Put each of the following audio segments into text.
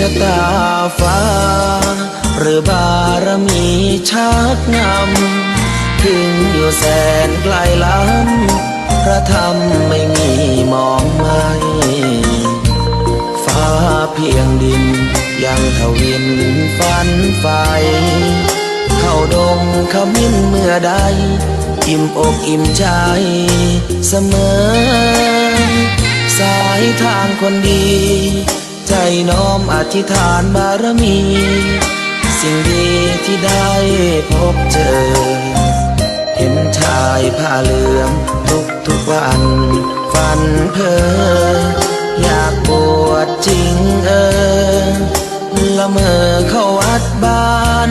ะตาฟ้าหรือบารมีชักนำถึงอยู่แสนไกลล้ำพระธรรมไม่มีมองไม่ฟ้าเพียงดินยังทวินฝันไฟเข้าดงขมิ้นเมื่อใดอิ่มอกอิ่มใจเสมอสายทางคนดีใจน้อมอธิษฐานบารมีสิ่งดีที่ได้พบเจอเห็นชายผ้าเหลืองทุกวันฝันเพ้ออยากบวชจริงละเมอเข้าวัดบ้าน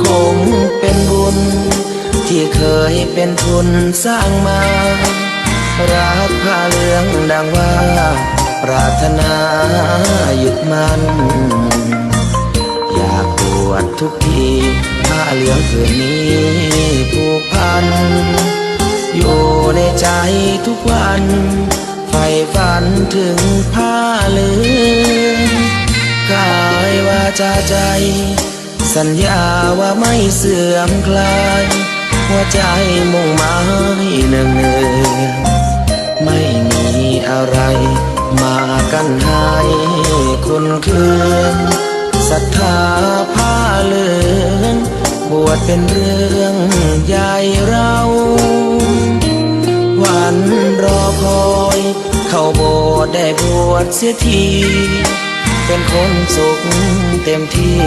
คงเป็นบุญที่เคยเป็นทุนสร้างมารักผ้าเหลืองดังว่าปรารถนายึดมั่นอยากบวชทุกทีผ้าเหลืองผืนนี้ผูกพันอยู่ในใจทุกวันใฝ่ฝันถึงผ้าเหลืองกายวาจาใจสัญญาว่าไม่เสื่อมคลายหัวใจมุ่งหมายเนืองไม่มีอะไรมากันให้คุณคืนศรัทธาผ้าเหลืองบวชเป็นเรื่องใหญ่เราวันรอคอยเข้าโบสถ์ได้บวชเสียทีเป็นคนสุขเต็มที่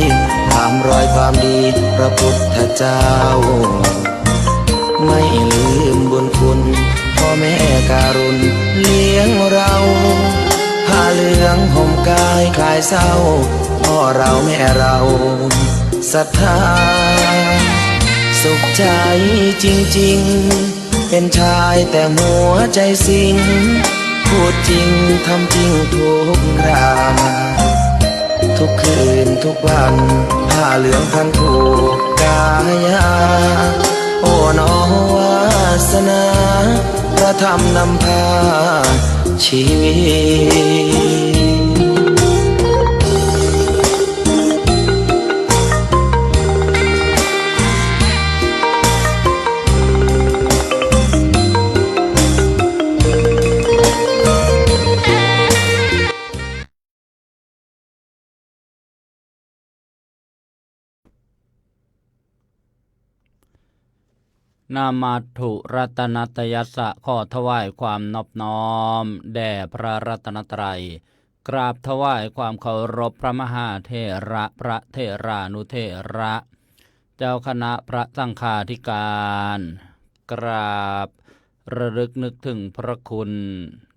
ตามรอยความดีพระพุทธเจ้าไม่ลืมบุญคุณพ่อแม่การุณเลี้ยงเราผ้าเหลืองห่มกายคลายเศร้าพ่อเราแม่เราศรัทธาสุขใจจริงๆเป็นชายแต่หัวใจสิงพูดจริงทำจริงทุกคราทุกคืนทุกวันผ้าเหลืองพันผูกกายาโอ้น้อวาสนาพระธรรมนำพาชีวิตนามาถุรัตนตยัสสะขอถวายความนอบน้อมแด่พระรัตนตรัยกราบถวายความเคารพพระมหาเถระพระเถรานุเถระเจ้าคณะพระสังฆาธิการกราบระลึกนึกถึงพระคุณ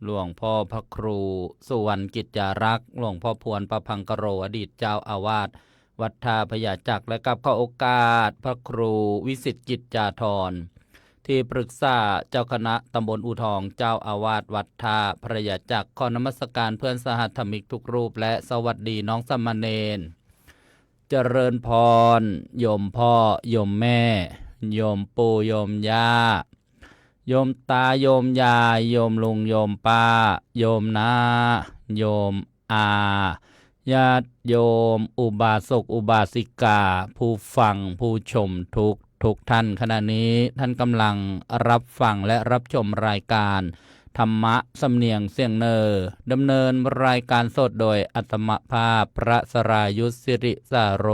หลวงพ่อพระครูสุวรรณกิจจารักษ์หลวงพ่อพวนประพังกโรอดีตเจ้าอาวาสวัดท่าพญาจักรและกับขอโอกาสพระครูวิสิทธิกิจจาธรที่ปรึกษาเจ้าคณะตำบลอู่ทองเจ้าอาวาสวัดท่าพญาจักรขอนมัสการเพื่อนสหธรรมิกทุกรูปและสวัสดีน้องสามเณรเจริญพรโยมพ่อโยมแม่โยมปู่โยมย่าโยมตาโยมยายโยมลุงโยมป้าโยมน้าโยมอาญาติโยมอุบาสกอุบาสิกาผู้ฟังผู้ชมทุกท่านขณะนี้ท่านกำลังรับฟังและรับชมรายการธรรมะสำเนียงเสียงเนอดำเนินรายการสดโดยอัตมภาพพระสรายุทธสิริสาโร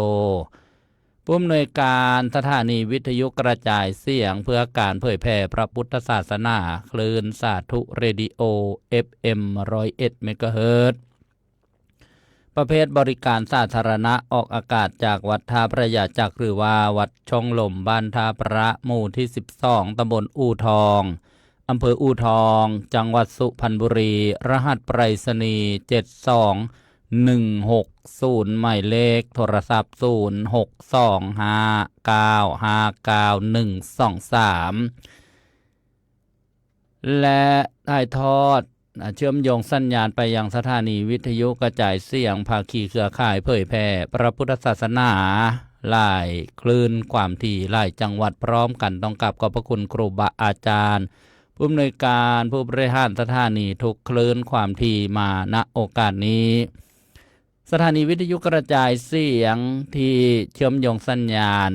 ผู้อำนวยการสถานีวิทยุกระจายเสียงเพื่อการเผยแผ่พระพุทธศาสนาคลื่นสาธุเรดิโอ FM 101 เมกะเฮิรตซ์ประเภทบริการสาธารณะออกอากาศจากวัดท่าพระยาจักรหรือว่าวัดช่องลมบ้านท่าพระหมู่ที่12ตำบลอู่ทองอำเภออู่ทองจังหวัดสุพรรณบุรีรหัสไปรษณีย์72160หมายเลขโทรศัพท์0625959123และถ่ายทอดเชื่อมโยงสัญญาณไปยังสถานีวิทยุกระจายเสียงภาคีเครือข่ายเผยแผ่พระพุทธศาสนาหลายคลื่นความถี่หลายจังหวัดพร้อมกันต้องกับขอบพระคุณครูบาอาจารย์ ผู้อำนวยการผู้บริหารสถานีทุกคลื่นความถี่มาณโอกาสนี้สถานีวิทยุกระจายเสียงที่เชื่อมโยงสัญญาณ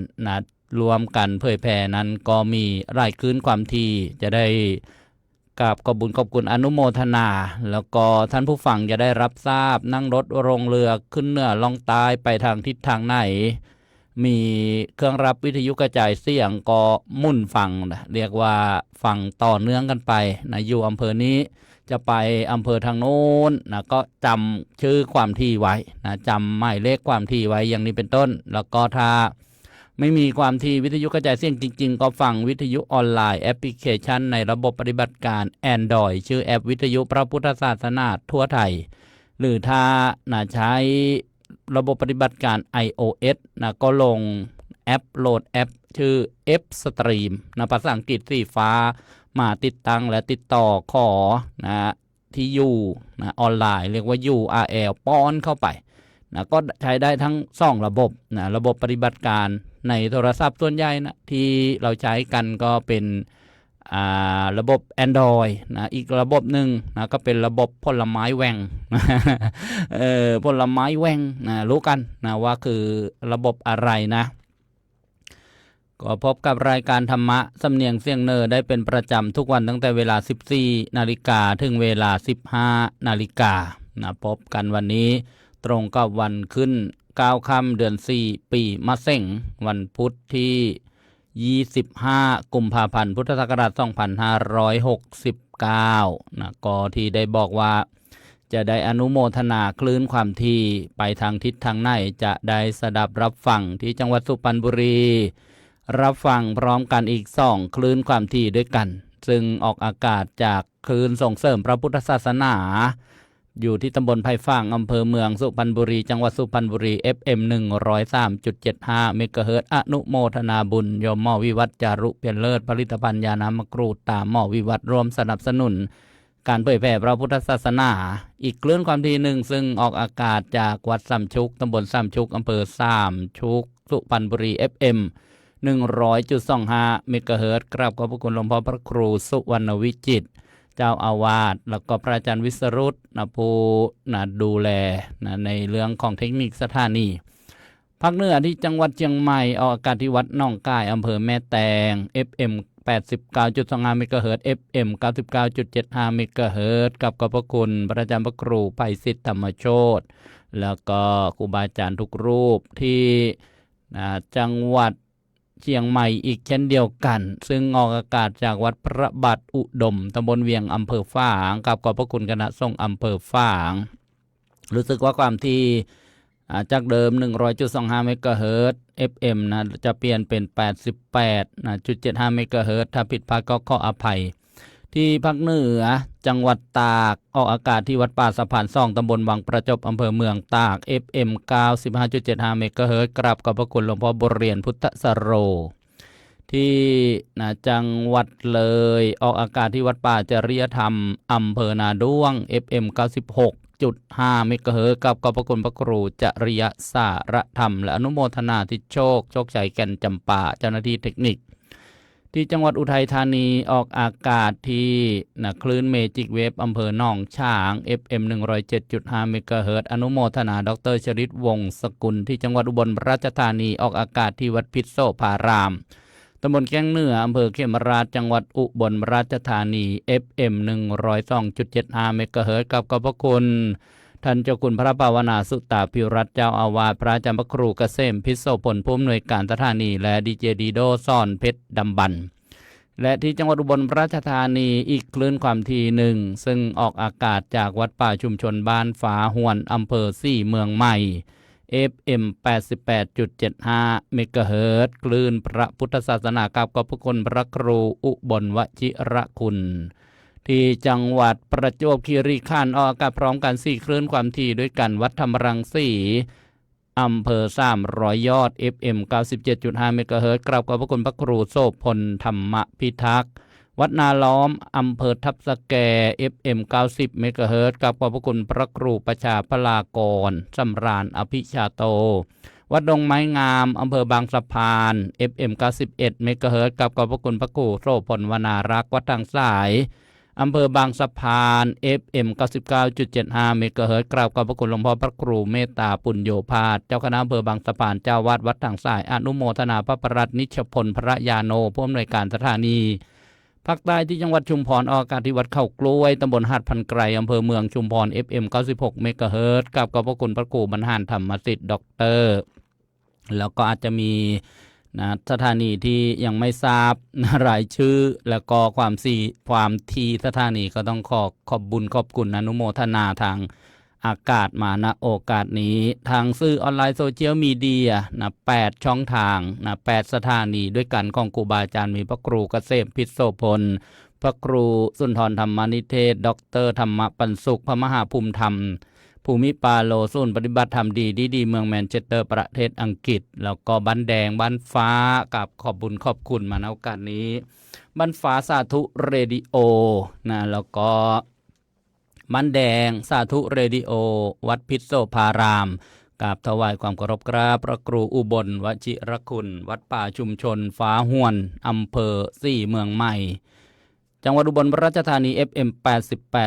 รวมกันเผยแพร่นั้นก็มีรายคลื่นความถี่จะได้กราบขอบคุณอนุโมทนาแล้วก็ท่านผู้ฟังจะได้รับทราบนั่งรถลงเรือขึ้นเหนือล่องใต้ไปทางทิศทางไหนมีเครื่องรับวิทยุกระจายเสียงก็มุ่นฟังเรียกว่าฟังต่อเนื่องกันไปอยู่อำเภอนี้จะไปอำเภอทางโน้นก็จำชื่อความถี่ไว้จำหมายเลขความถี่ไว้อย่างนี้เป็นต้นแล้วก็ถ้าไม่มีความถี่วิทยุกระจายเสียงจริงๆก็ฟังวิทยุออนไลน์แอปพลิเคชันในระบบปฏิบัติการ Android ชื่อแอปวิทยุพระพุทธศาสนาทั่วไทยหรือถ้าใช้ระบบปฏิบัติการ iOS ก็ลงแอปโหลดแอปชื่อ F Stream ภาษาอังกฤษสีฟ้ามาติดตั้งและติดต่อขอที่อยู่ออนไลน์เรียกว่า URL ป้อนเข้าไปก็ใช้ได้ทั้ง2ระบบระบบปฏิบัติการในโทรศัพท์ส่วนใหญ่ที่เราใช้กันก็เป็นระบบ Android อีกระบบหนึ่งก็เป็นระบบผลไม้แหว่ง ผลไม้แหว่งรู้กันว่าคือระบบอะไรก็พบกับรายการธรรมะสำเนียงเสียงเนอได้เป็นประจำทุกวันตั้งแต่เวลา 14 นาฬิกาถึงเวลา 15 นาฬิกาพบกันวันนี้ตรงกับวันขึ้น9 ค่ำเดือน 4 ปีมะเส็งวันพุธที่25 กุมภาพันธ์พุทธศักราช 2569ก็ที่ได้บอกว่าจะได้อนุโมทนาคลื่นความถี่ไปทางทิศทางไหนจะได้สดับรับฟังที่จังหวัดสุพรรณบุรีรับฟังพร้อมกันอีก2คลื่นความถี่ด้วยกันซึ่งออกอากาศจากคลื่นส่งเสริมพระพุทธศาสนาอยู่ที่ตำบลไผ่ฟางอำเภอเมืองสุพรรณบุรีจังหวัดสุพรรณบุรี FM 103.75 เมกะเฮิรตซ์อนุโมทนาบุญโยมหมอวิวัฒน์จารุเพียรเลิศผลิตภัณฑ์ยาน้ำมะกรูดตามหมอวิวัฒน์ร่วมสนับสนุนการเผยแผ่พระพุทธศาสนาอีกคลื่นความถี่หนึ่งซึ่งออกอากาศจากวัดสามชุกตำบลสามชุกอำเภอสามชุกสุพรรณบุรี FM 100.25 เมกะเฮิรตซ์กราบขอบพระคุณหลวงพ่อพระครูสุวรรณวิจิตรเจ้าอาวาสแล้วก็พระอาจารย์วิสรุตผู้ดูแลในเรื่องของเทคนิคสถานีภาคเหนือที่จังหวัดเชียงใหม่ออกอากาศที่วัดหนองกายอำเภอแม่แตง FM 89.25 เมกะเฮิรตซ์ FM 99.75 เมกะเฮิรตซ์กับขอบพระคุณพระอาจารย์พระครูไพศิษฐ์ธรรมโชติแล้วก็ครูบาอาจารย์ทุกรูปที่จังหวัดเชียงใหม่อีกเช่นเดียวกันซึ่งออกอากาศจากวัดพระบาทอุดมตำบลเวียงอำเภอฝางกับขอบพระคุณคณะสงฆ์อำเภอฝางรู้สึกว่าความที่จากเดิม 100.25 เมกะเฮิรตซ์ FM จะเปลี่ยนเป็น 88.75 เมกะเฮิรตซ์ถ้าผิดพลาดก็ขออภัยที่ภาคเหนือจังหวัดตากออกอากาศที่วัดป่าสะพานซ่องตำบลวังประจบอำเภอเมืองตาก FM 95.75 เมกะเฮิรตซ์กราบขอบพระคุณหลวงพ่อบุญเรียนพุทธสโรที่จังหวัดเลยออกอากาศที่วัดป่าจริยธรรมอำเภอนาด้วง FM 96.5 เมกะเฮิรตซ์กับขอบพระคุณพระครูจริยสารธรรมและอนุโมทนาทิโชคชัยแก่นจำปาเจ้าหน้าที่เทคนิคที่จังหวัดอุทัยธานีออกอากาศที่คลื่นเมจิกเวฟอำเภอหนองฉาง FM 107.5 เมกะเฮิรตซ์อนุโมทนาดร.ชริตวงศ์สกุลที่จังหวัดอุบลราชธานีออกอากาศที่วัดพิษโสภารามตำบลแก้งเหนืออำเภอเขมราชจังหวัดอุบลราชธานี FM 102.75 เมกะเฮิรตซ์กับขอบพระคุณท่านเจ้าคุณพระภาวนาสุตตาภิรัตน์เจ้าอาวาสพระอาจารย์พระครูเกษมพิโสพลผู้อำนวยการสถานีและดีเจดีโดซ่อนเพชรดำบันและที่จังหวัดอุบลราชธานีอีกคลื่นความถี่หนึ่งซึ่งออกอากาศจากวัดป่าชุมชนบ้านฝาหวนอำเภอสี่เมืองใหม่ FM 88.75 เมกะเฮิรตซ์คลื่นพระพุทธศาสนากับขอบพระคุณพระครูอุบลวชิรคุณที่จังหวัดประจวบคีรีขันธ์ออกอากาศพร้อมกัน4คลื่นความถี่ด้วยกันวัดธรรมรังสีอำเภอ300 ยอด FM 97.5 เมกะเฮิรตซ์กราบขอบพระคุณพระครูโสพลธรรมพิทักษ์วัดนาล้อมอำเภอทับสแก FM 90 เมกะเฮิรตซ์กราบขอบพระคุณพระครูประชาพลากรสำราญอภิชาโต วัดดงไม้งามอำเภอบางสะพาน FM 91 เมกะเฮิรตซ์กับขอบพระคุณพระครูโสพลวนารักษ์วัดทางสายอำเภอบางสะพาน FM 99.75 เมกะเฮิรตซ์กราบขอบพระคุณหลวงพ่อพระครูเมตตาปุญโญภาสเจ้าคณะอำเภอบางสะพานเจ้าวาดวัดทางสายอนุโมทนาพระประหลัดนิชพลพระยาโนผู้อำนวยการสถานีภาคใต้ที่จังหวัดชุมพรออกอากาศที่วัดเข้ากล้วยตำบลหาดพันไกรอำเภอเมืองชุมพร FM 96 เมกะเฮิรตซ์กับขอบพระคุณพระครูบรรหารธรรมสิทธิ์ด็อกเตอร์แล้วก็อาจจะมีสถานีที่ยังไม่ทราบรายชื่อแล้วก็ความทีสถานีก็ต้องขอบบุญขอบคุณอนุโมทนาทางอากาศมาณโอกาสนี้ทางสื่อออนไลน์โซเชียลมีเดีย8ช่องทาง8สถานีด้วยกันของครูบาอาจารย์มีพระครูเกษมพิษโสพลพระครูสุนทรธรรมนิเทศด็อกเตอร์ธรรมปันสุขพระมหาภูมิธรรมภูมิปาโลศูนย์ปฏิบัติธรรมดีเมืองแมนเชสเตอร์ประเทศอังกฤษแล้วก็บ้านแดงบ้านฟ้ากับขอบบุญขอบคุณมาในโอกาสนี้บ้านฟ้าสาธุเรดิโอแล้วก็บ้านแดงสาธุเรดิโอวัดพิษโสภารามกราบถวายความเคารพกราบพระครูอุบลวชิรคุณวัดป่าชุมชนฟ้าห้วนอำเภอ4เมืองใหม่จังหวัดอุบลราชธานี FM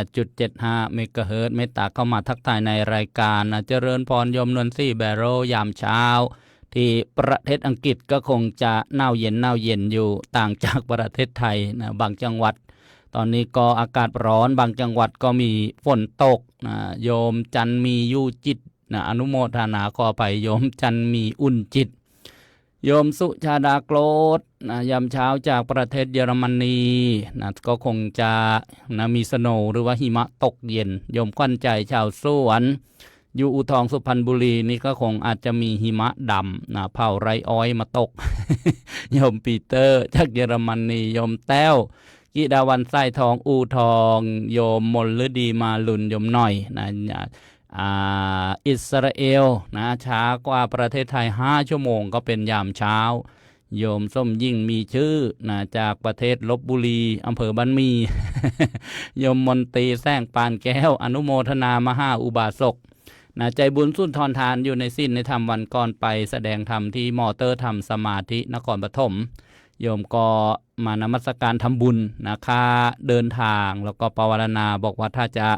88.75 เมกะเฮิรตซ์เมตตาเข้ามาทักทายในรายการเจริญพรยมนวลซี่แบโรยามเช้าที่ประเทศอังกฤษก็คงจะหนาวเย็นอยู่ต่างจากประเทศไทยบางจังหวัดตอนนี้ก็อากาศร้อนบางจังหวัดก็มีฝนตกโยมจันมียู่จิตอนุโมทนาขอไปโยมจันมีอุ่นจิตโยมสุชาดาโกรธยามเช้าจากประเทศเยอรมนีก็คงจะมีสโนว์หรือว่าหิมะตกเย็นโยมขวัญใจชาวสวนอยู่อู่ทองสุพรรณบุรีนี่ก็คงอาจจะมีหิมะดำเผาไรอ้อยมาตก โยมปีเตอร์จากเยอรมนีโยมแต้วกิดาวันไส้ทองอู่ทองโยมมลฤดีมาลุนโยมหน่อยอิสราเอลช้ากว่าประเทศไทย5ชั่วโมงก็เป็นยามเช้าโยมส้มยิ่งมีชื่อจากประเทศลพบุรีอำเภอบ้านมี โยมมนตรีแซงปานแก้วอนุโมทนามหาอุบาสกใจบุญสุนทรทานอยู่ในสิ้นในธรรมวันก่อนไปแสดงธรรมที่มอเตอร์ธรรมสมาธินครปฐมโยมก็มานมัสการทำบุญค่าเดินทางแล้วก็ปวารณาบอกว่าถ้าจะ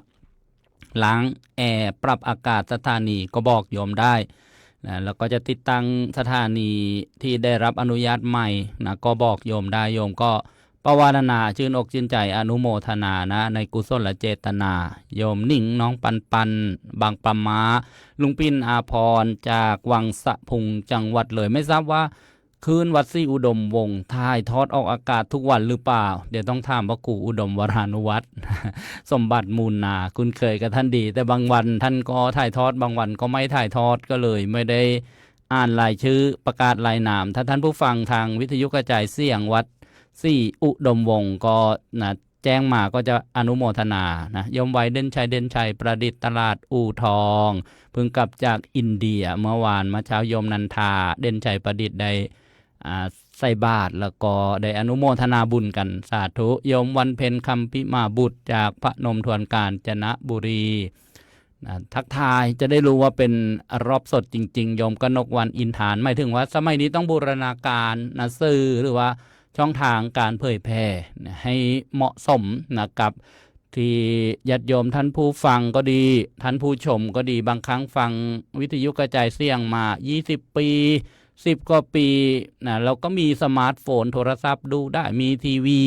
ล้างแอร์ปรับอากาศสถานีก็บอกโยมได้แล้วก็จะติดตั้งสถานีที่ได้รับอนุญาตใหม่ก็บอกโยมได้โยมก็ปวารณาชื่นอกชื่นใจอนุโมทนาในกุศลเจตนาโยมนิ่งน้องปันบางปะมาลุงปินอาพรจากวังสะพุงจังหวัดเลยไม่ทราบว่าคืนวัดศรีอุดมวงศ์ถ่ายทอดออกอากาศทุกวันหรือเปล่าเดี๋ยวต้องถามพระครูอุดมวรานุวัฒน์ สมบัติมูลนาคุณเคยกับท่านดีแต่บางวันท่านก็ถ่ายทอดบางวันก็ไม่ถ่ายทอดก็เลยไม่ได้อ่านรายชื่อประกาศรายนามถ้าท่านผู้ฟังทางวิทยุกระจายเสียงวัดศรีอุดมวงศ์ก็แจ้งมาก็จะอนุโมทนาโยมไว้เด่นชัยประดิษฐ์ตลาดอู่ทองเพิ่งกลับจากอินเดียเมื่อวานเช้าโยมนันทาเด่นชัยประดิษฐ์ได้ใส่บาตรแล้วก็ได้อนุโมทนาบุญกันสาธุโยมวันเพ็ญคำพิมาบุตรจากพระนมทวนกาญจนบุรีทักทายจะได้รู้ว่าเป็นรอบสดจริงๆโยมกนกวันอินฐานหมายถึงว่าสมัยนี้ต้องบูรณาการสื่อหรือว่าช่องทางการเผยแพร่ให้เหมาะสมกับที่ญาติโยมท่านผู้ฟังก็ดีท่านผู้ชมก็ดีบางครั้งฟังวิทยุกระจายเสียงมา20 ปี10 กว่าปีเราก็มีสมาร์ทโฟนโทรศัพท์ดูได้มีทีวี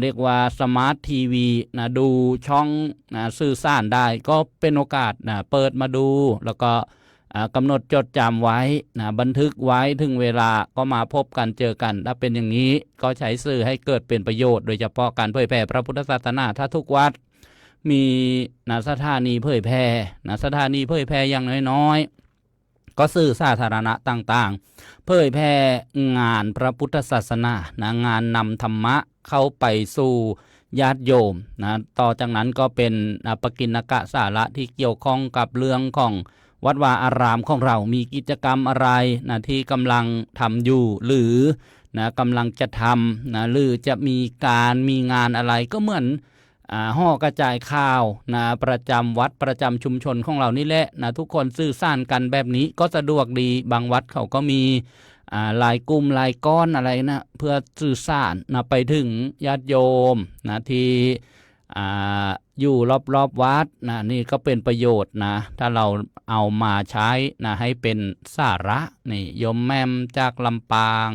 เรียกว่าสมาร์ททีวีดูช่องสื่อสารได้ก็เป็นโอกาสเปิดมาดูแล้วก็กำหนดจดจำไว้บันทึกไว้ถึงเวลาก็มาพบกันเจอกันถ้าเป็นอย่างนี้ก็ใช้สื่อให้เกิดเป็นประโยชน์โดยเฉพาะการเผยแพร่พระพุทธศาสนาถ้าทุกวัดมีสถานีเผยแพร่สถานีเผยแพร่อย่างน้อยๆก็สื่อสาธารณะต่างๆเผยแพร่งานพระพุทธศาสนางานนำธรรมะเข้าไปสู่ญาติโยมต่อจากนั้นก็เป็นปกิณกะสาระที่เกี่ยวข้องกับเรื่องของวัดวาอารามของเรามีกิจกรรมอะไรที่กำลังทำอยู่หรือกำลังจะทำหรือจะมีงานอะไรก็เหมือน ห่อกระจายข่าวนะประจำวัดประจำชุมชนของเรานี่แหละนะทุกคนสื่อสารกันแบบนี้ก็สะดวกดีบางวัดเขาก็มีลายกลุ่มลายก้อนอะไรนะเพื่อสื่อสารนะไปถึงญาติโยมนะที่อยู่รอบๆวัดนะนี่ก็เป็นประโยชน์นะถ้าเราเอามาใช้นะให้เป็นสาระนี่โยมแม่มจากลำปาง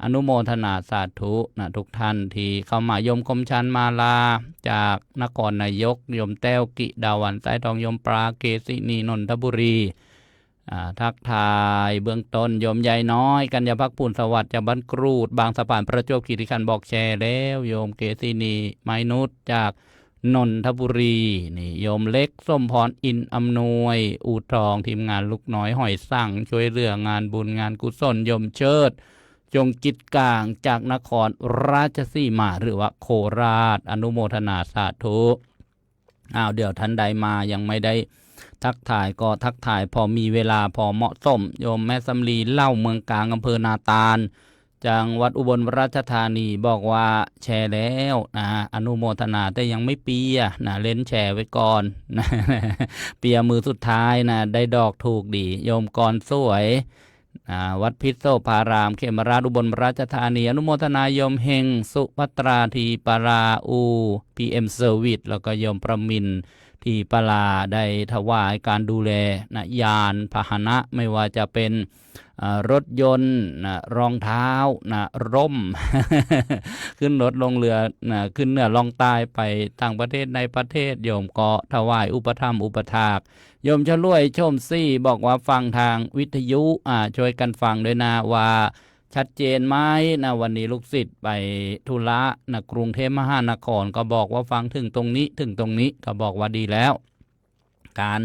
อนุโมทนาสาธุนะทุกท่านที่เข้ามาโยมคมชันมาลาจากนครนายกโยมแต้วกิดาวันสายทองโยมปลาเกษินีนนทบุรีทักทายเบื้องต้นโยมใหญ่น้อยกัญญาภักดิ์ภูลสวัสดิ์จากบ้านกรูดบางสะพานประจวบคีรีขันธ์บอกแชร์แล้วโยมเกษินีไมนุษย์จากนนทบุรีนี่โยมเล็กส้มพรอินอำนวยอูทองทีมงานลูกน้อยหอยสั่งช่วยเหลืองานบุญงานกุศลโยมเชิดจงกิจกลางจากนครราชสีมาหรือว่าโคราชอนุโมทนาสาธุเดี๋ยวท่านใดมายังไม่ได้ทักทายก็ทักทายพอมีเวลาพอเหมาะสมโยมแม่สำลีเล่าเมืองกลางอำเภอนาตาลจังหวัดอุบลราชธานีบอกว่าแชร์แล้วนะอนุโมทนาแต่ยังไม่เปียนะเล่นแชร์ไว้ก่อนนะเปียมือสุดท้ายนะได้ดอกถูกดีโยมกรสวยวัดพิษโสภารามเขมราชอุบลราชธานีอนุโมทนาโยมเฮงสุภัตราทีปาราอูPM Service แล้วก็โยมประมินที่ปลาได้ถวายการดูแลนะยานพาหนะไม่ว่าจะเป็นรถยนต์นะรองเท้านะร่ม ขึ้นรถลงเรือนะขึ้นเหนือลองใต้ไปต่างประเทศในประเทศโยมก็ถวายอุปถัมภ์อุปถากโยมชลวยชมซี่บอกว่าฟังทางวิทยุช่วยกันฟังด้วยนะว่าชัดเจนไหมนะวันนี้ลูกศิษย์ไปธุระนะกรุงเทพมหานครก็บอกว่าฟังถึงตรงนี้ถึงตรงนี้ก็บอกว่าดีแล้วการ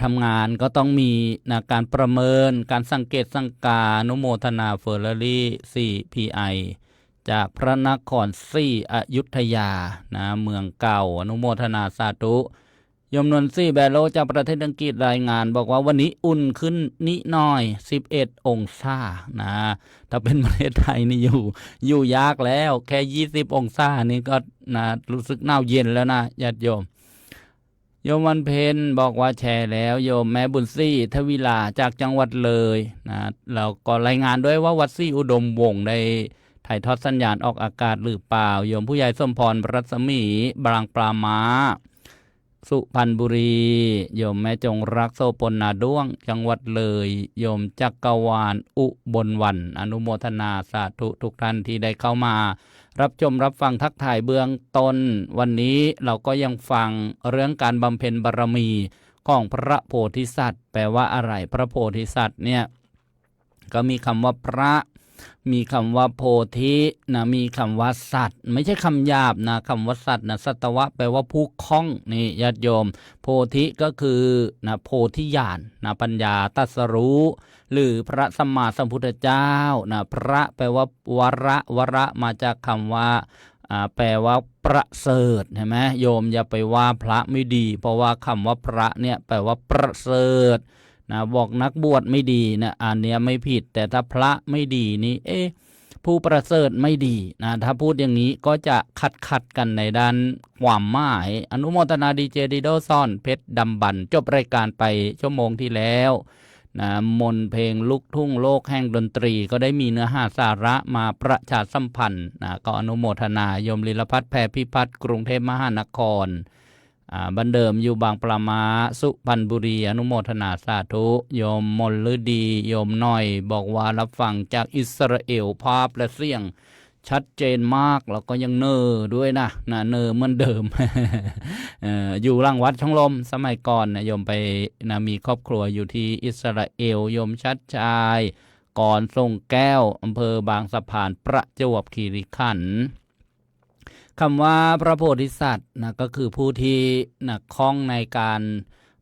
ทำงานก็ต้องมีนะการประเมินการสังเกตสังกาอนุโมทนาเฟอร์รารี่ 4PI จากพระนคร4อยุธยานะเมืองเก่าอนุโมทนาสาธุยมนนซี่แบโลจากประเทศอังกฤษรายงานบอกว่าวันนี้อุ่นขึ้นนิดหน่อย11องศานะถ้าเป็นประเทศไทยนี่อยู่ยากแล้วแค่20องศานี่ก็นะรู้สึกหนาวเย็นแล้วนะญาติโยมวันเพ็ญบอกว่าแชร์แล้วโยมแม่บุญซี่ทวิลาจากจังหวัดเลยนะเราก็รายงานด้วยว่าวัดซี่อุดมวงศ์ได้ถ่ายทอดสัญญาณออกอากาศหรือเปล่าโยมผู้ใหญ่สมพรรัศมีบางปลาม้าสุพรรณบุรีโยมแม่จงรักโซปนนาด้วงจังหวัดเลยโยมจักรวาลอุบลวันอนุโมทนาสาธุทุกท่านที่ได้เข้ามารับชมรับฟังทักทายเบื้องต้นวันนี้เราก็ยังฟังเรื่องการบำเพ็ญบารมีของพระโพธิสัตว์แปลว่าอะไรพระโพธิสัตว์เนี่ยก็มีคำว่าพระมีคำว่าโพธินะมีคำว่าสัตว์ไม่ใช่คำหยาบนะคำว่าสัตว์นะสัตวะแปลว่าผู้คล่องนี่ญาติโยมโพธิก็คือนะโพธิญาณนะปัญญาตรัสรู้หรือพระสัมมาสัมพุทธเจ้านะพระแปลว่าวระมาจากคำว่าแปลว่าประเสริฐใช่ไหมโยมอย่าไปว่าพระไม่ดีเพราะว่าคำว่าพระเนี่ยแปลว่าประเสริฐนะบอกนักบวชไม่ดีนะอันเนี้ยไม่ผิดแต่ถ้าพระไม่ดีนี่ผู้ประเสริฐไม่ดีนะถ้าพูดอย่างนี้ก็จะขัดกันในด้านความหมายอนุโมทนาดีเจดิโดซ่อนเพชรดำบันจบรายการไปชั่วโมงที่แล้วนะมนเพลงลูกทุ่งโลกแห่งดนตรีก็ได้มีเนื้อหาสาระมาประชาสัมพันธ์นะก็อนุโมทนาโยมลีลพัฒน์แพรพิพัฒน์กรุงเทพมหานครบันเดิมอยู่บางปลามาสุพรรณบุรีอนุโมทนาสาธุโยมมลฤดีโยมน้อยบอกว่ารับฟังจากอิสราเอลภาพและเสียงชัดเจนมากแล้วก็ยังเนอด้วยนะเนอเหมือนเดิม อยู่หลังวัดช่องลมสมัยก่อนนะโยมไปนะมีครอบครัวอยู่ที่อิสราเอลโยมชัดชายก่อนส่งแก้วอำเภอบางสะพานประจวบคีรีขันธ์คำว่าพระโพธิสัตว์นะก็คือผู้ที่นะคล่องในการ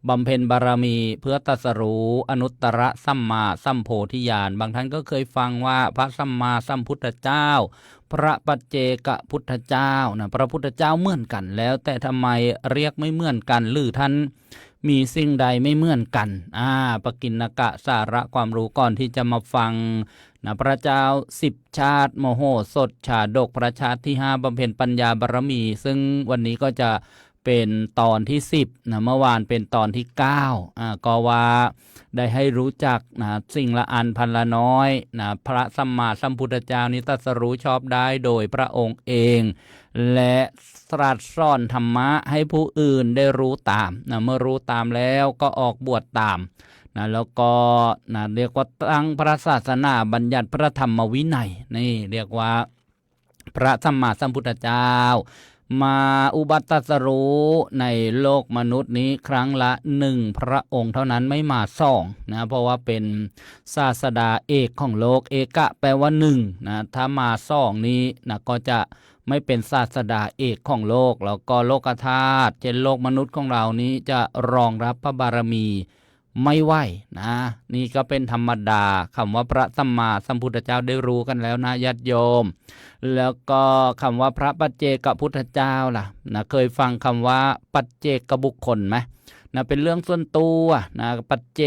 บำเพ็ญบารมีเพื่อตรัสรู้อนุตตรสัมมาสัมโพธิญาณบางท่านก็เคยฟังว่าพระสัมมาสัมพุทธเจ้าพระปัจเจกพุทธเจ้านะพระพุทธเจ้าเหมือนกันแล้วแต่ทำไมเรียกไม่เหมือนกันหรือท่าน มีสิ่งใดไม่เหมือนกันปกิณกะสาระความรู้ก่อนที่จะมาฟังนะพระเจ้า10ชาติโมโหสถชาดกพระชาติที่5บำเพ็ญปัญญาบารมีซึ่งวันนี้ก็จะเป็นตอนที่10นะเมื่อวานเป็นตอนที่9ก็ว่าได้ให้รู้จักนะสิ่งละอันพันละน้อยนะพระสัมมาสัมพุทธเจ้านี้ตรัสรู้ชอบได้โดยพระองค์เองและตรัสสอนธรรมะให้ผู้อื่นได้รู้ตามนะเมื่อรู้ตามแล้วก็ออกบวชตามนะแล้วก็นะเรียกว่าตั้งพระศาสนาบัญญัติพระธรรมวินัยนี่เรียกว่าพระสัมมาสัมพุทธเจ้ามาอุบัติตรัสรู้ในโลกมนุษย์นี้ครั้งละ1พระองค์เท่านั้นไม่มา2นะเพราะว่าเป็นศาสดาเอกของโลกเอกะแปลว่า1นะถ้ามา2นี้นะก็จะไม่เป็นศาสดาเอกของโลกแล้วก็โลกธาตุเช่นโลกมนุษย์ของเรานี้จะรองรับพระบารมีไม่ไหวนะนี่ก็เป็นธรรมดาคำว่าพระสัมมาสัมพุทธเจ้าได้รู้กันแล้วนะญาติโยมแล้วก็คำว่าพระปัจเจกพุทธเจ้าล่ะนะเคยฟังคำว่าปัจเจกบุคคลไหมนะเป็นเรื่องส่วนตัวนะปัจเจ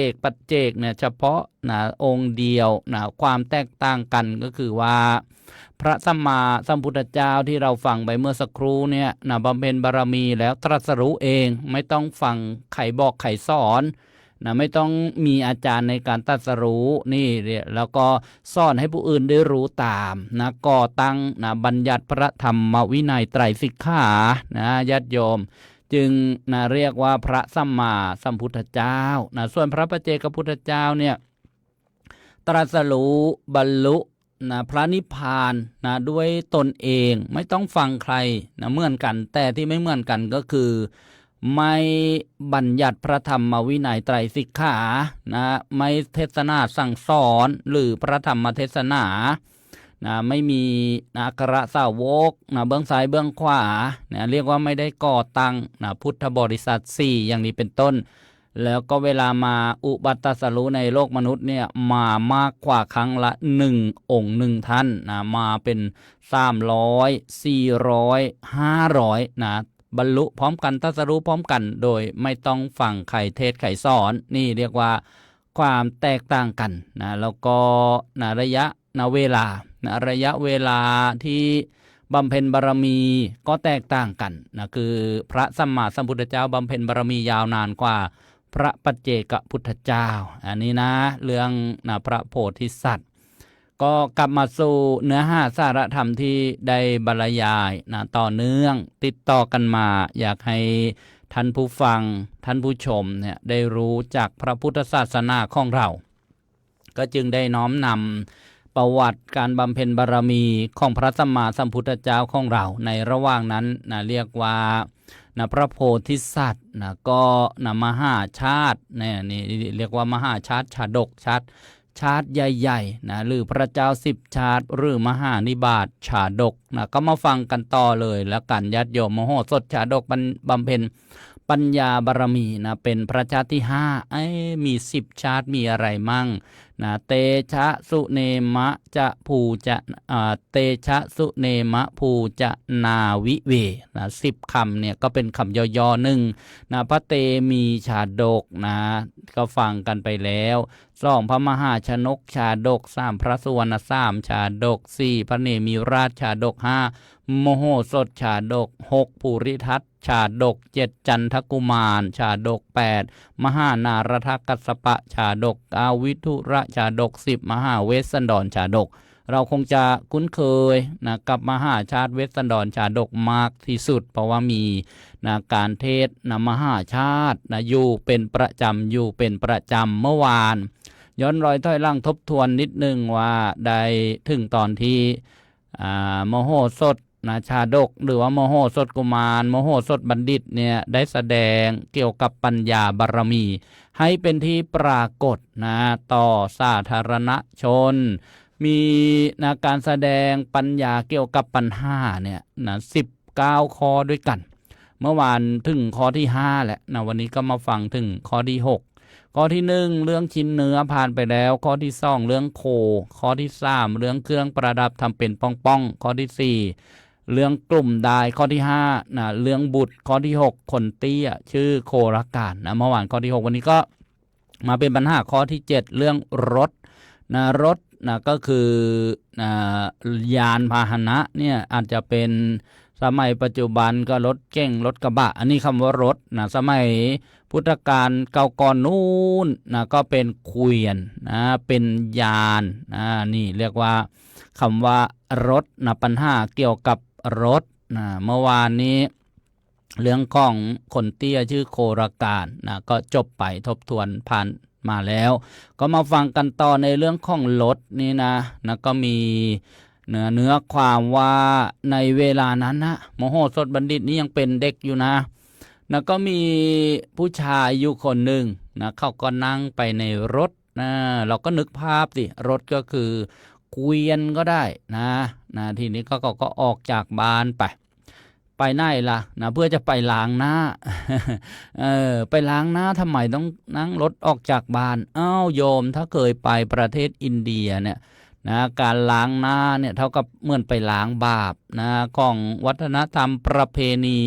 กเนี่ยเฉพาะนะองค์เดียวนะความแตกต่างกันก็คือว่าพระสัมมาสัมพุทธเจ้าที่เราฟังไปเมื่อสักครู่เนี่ยนะบำเพ็ญบารมีแล้วตรัสรู้เองไม่ต้องฟังใครบอกใครสอนนะไม่ต้องมีอาจารย์ในการตรัสรู้นี่แล้วก็สอนให้ผู้อื่นได้รู้ตามนะก่อตั้งนะบัญญัติพระธรรมวินัยไตรสิกขานะญาติโยมจึงนะเรียกว่าพระสัมมาสัมพุทธเจ้านะส่วนพระปัจเจกพุทธเจ้าเนี่ยตรัสรู้บรรลุนะพระนิพพานนะด้วยตนเองไม่ต้องฟังใครนะเหมือนกันแต่ที่ไม่เหมือนกันก็คือไม่บัญญัติพระธรรมวินัยไตรสิกขานะไม่เทศนาสั่งสอนหรือพระธรรมเทศนานะไม่มีอัครสาวกนะเบื้องซ้ายเบื้องขวานะเรียกว่าไม่ได้ก่อตั้งนะพุทธบริษัท4อย่างนี้เป็นต้นแล้วก็เวลามาอุบัติตรัสรู้ในโลกมนุษย์เนี่ยมามากกว่าครั้งละ1องค์1ท่านนะมาเป็น300 400 500นะบรรลุพร้อมกันตรัสรู้พร้อมกันโดยไม่ต้องฟังใครเทศน์ใครสอนนี่เรียกว่าความแตกต่างกันนะแล้วก็นะระยะเวลานะระยะเวลาที่บำเพ็ญบารมีก็แตกต่างกันนะคือพระสัมมาสัมพุทธเจ้าบำเพ็ญบารมียาวนานกว่าพระปัจเจกพุทธเจ้าอันนี้นะเรื่องนะพระโพธิสัตว์ก็กลับมาสู่เนื้อหาสาระธรรมที่ได้บรรยายนะต่อเนื่องติดต่อกันมาอยากให้ท่านผู้ฟังท่านผู้ชมเนี่ยได้รู้จักพระพุทธศาสนาของเราก็จึงได้น้อมนำประวัติการบำเพ็ญบารมีของพระสัมมาสัมพุทธเจ้าของเราในระหว่างนั้นนะเรียกว่านะพระโพธิสัตว์นะก็นะมหาชาติเนี่ยนี่เรียกว่ามหาชาติชาดกชาติใหญ่ๆนะหรือพระเจ้า10ชาติหรือมหานิบาตชาดกนะก็มาฟังกันต่อเลยแล้วกันญาติโยมโมโหสถชาดกบำเพ็ญปัญญาบารมีนะเป็นพระชาติที่5มี10ชาติมีอะไรมั่งนะเตชะสุเนมะจะภูจะเตชะสุเนมะภูจะนาวิเวนะ10คำเนี่ยก็เป็นคำย่อๆหนึ่งนะพระเตมีชาดกนะก็ฟังกันไปแล้ว2พระมหาชนกชาดก3พระสุวรรณ3ชาดก4พระเนมิราชชาดก5โมโหสถชาดก6ภูริทัตชาดก7จันทกุมารชาดก8มหานารทกัสสปะชาดก9วิทุระชาดก10มหาเวสสันดรชาดกเราคงจะคุ้นเคยนะกับมหาชาติเวสสันดรชาดกมากที่สุดเพราะว่ามีนะการเทศนะมหาชาตินะอยู่เป็นประจำเมื่อวานย้อนรอยถอยหลังทบทวนนิดนึงว่าได้ถึงตอนที่โมโหสถนะชาดกหรือว่าโมโหสถกุมารโมโหสถบัณฑิตเนี่ยได้แสดงเกี่ยวกับปัญญาบารมีให้เป็นที่ปรากฏนะต่อสาธารณชนมีนะการแสดงปัญญาเกี่ยวกับปัญหาเนี่ยนะ19ข้อด้วยกันเมื่อวานถึงข้อที่5แหละนะวันนี้ก็มาฟังถึงข้อที่6ข้อที่1เรื่องชิ้นเนื้อผ่านไปแล้วข้อที่2เรื่องโคข้อที่3เรื่องเครื่องประดับทำเป็นป้องๆข้อที่4 เรื่องกลุ่มดายข้อที่5นะเรื่องบุตรข้อที่6คนเตี้ยชื่อโครการนะเมื่อวานข้อที่6วันนี้ก็มาเป็นปัญหาข้อที่7เรื่องรถนะรถนะก็คือนะยานพาหนะเนี่ยอาจจะเป็นสมัยปัจจุบันก็รถเก๋งรถกระบะอันนี้คำว่ารถนะสมัยพุทธกาลเก่าก่อนนู้นนะก็เป็นเกวียนนะเป็นยานนี่เรียกว่าคำว่ารถนะปัญหาเกี่ยวกับรถนะเมื่อวานนี้เรื่องของคนเตี้ยชื่อโครการนะก็จบไปทบทวนผ่านมาแล้วก็มาฟังกันต่อในเรื่องของรถนี่นะก็มีเนื้อความว่าในเวลานั้นนะมโหสถบัณฑิตนี่ยังเป็นเด็กอยู่นะก็มีผู้ชายอยู่คนหนึ่งนะเขาก็นั่งไปในรถนะเราก็นึกภาพสิรถก็คือเกวียนก็ได้นะทีนี้ก็ออกจากบ้านไปไหนล่ะนะเพื่อจะไปล้างหน้า ไปล้างหน้าทำไมต้องนั่งรถออกจากบ้านโยมถ้าเคยไปประเทศอินเดียเนี่ยนะการล้างหน้าเนี่ยเท่ากับเหมือนไปล้างบาปนะของวัฒนธรรมประเพณี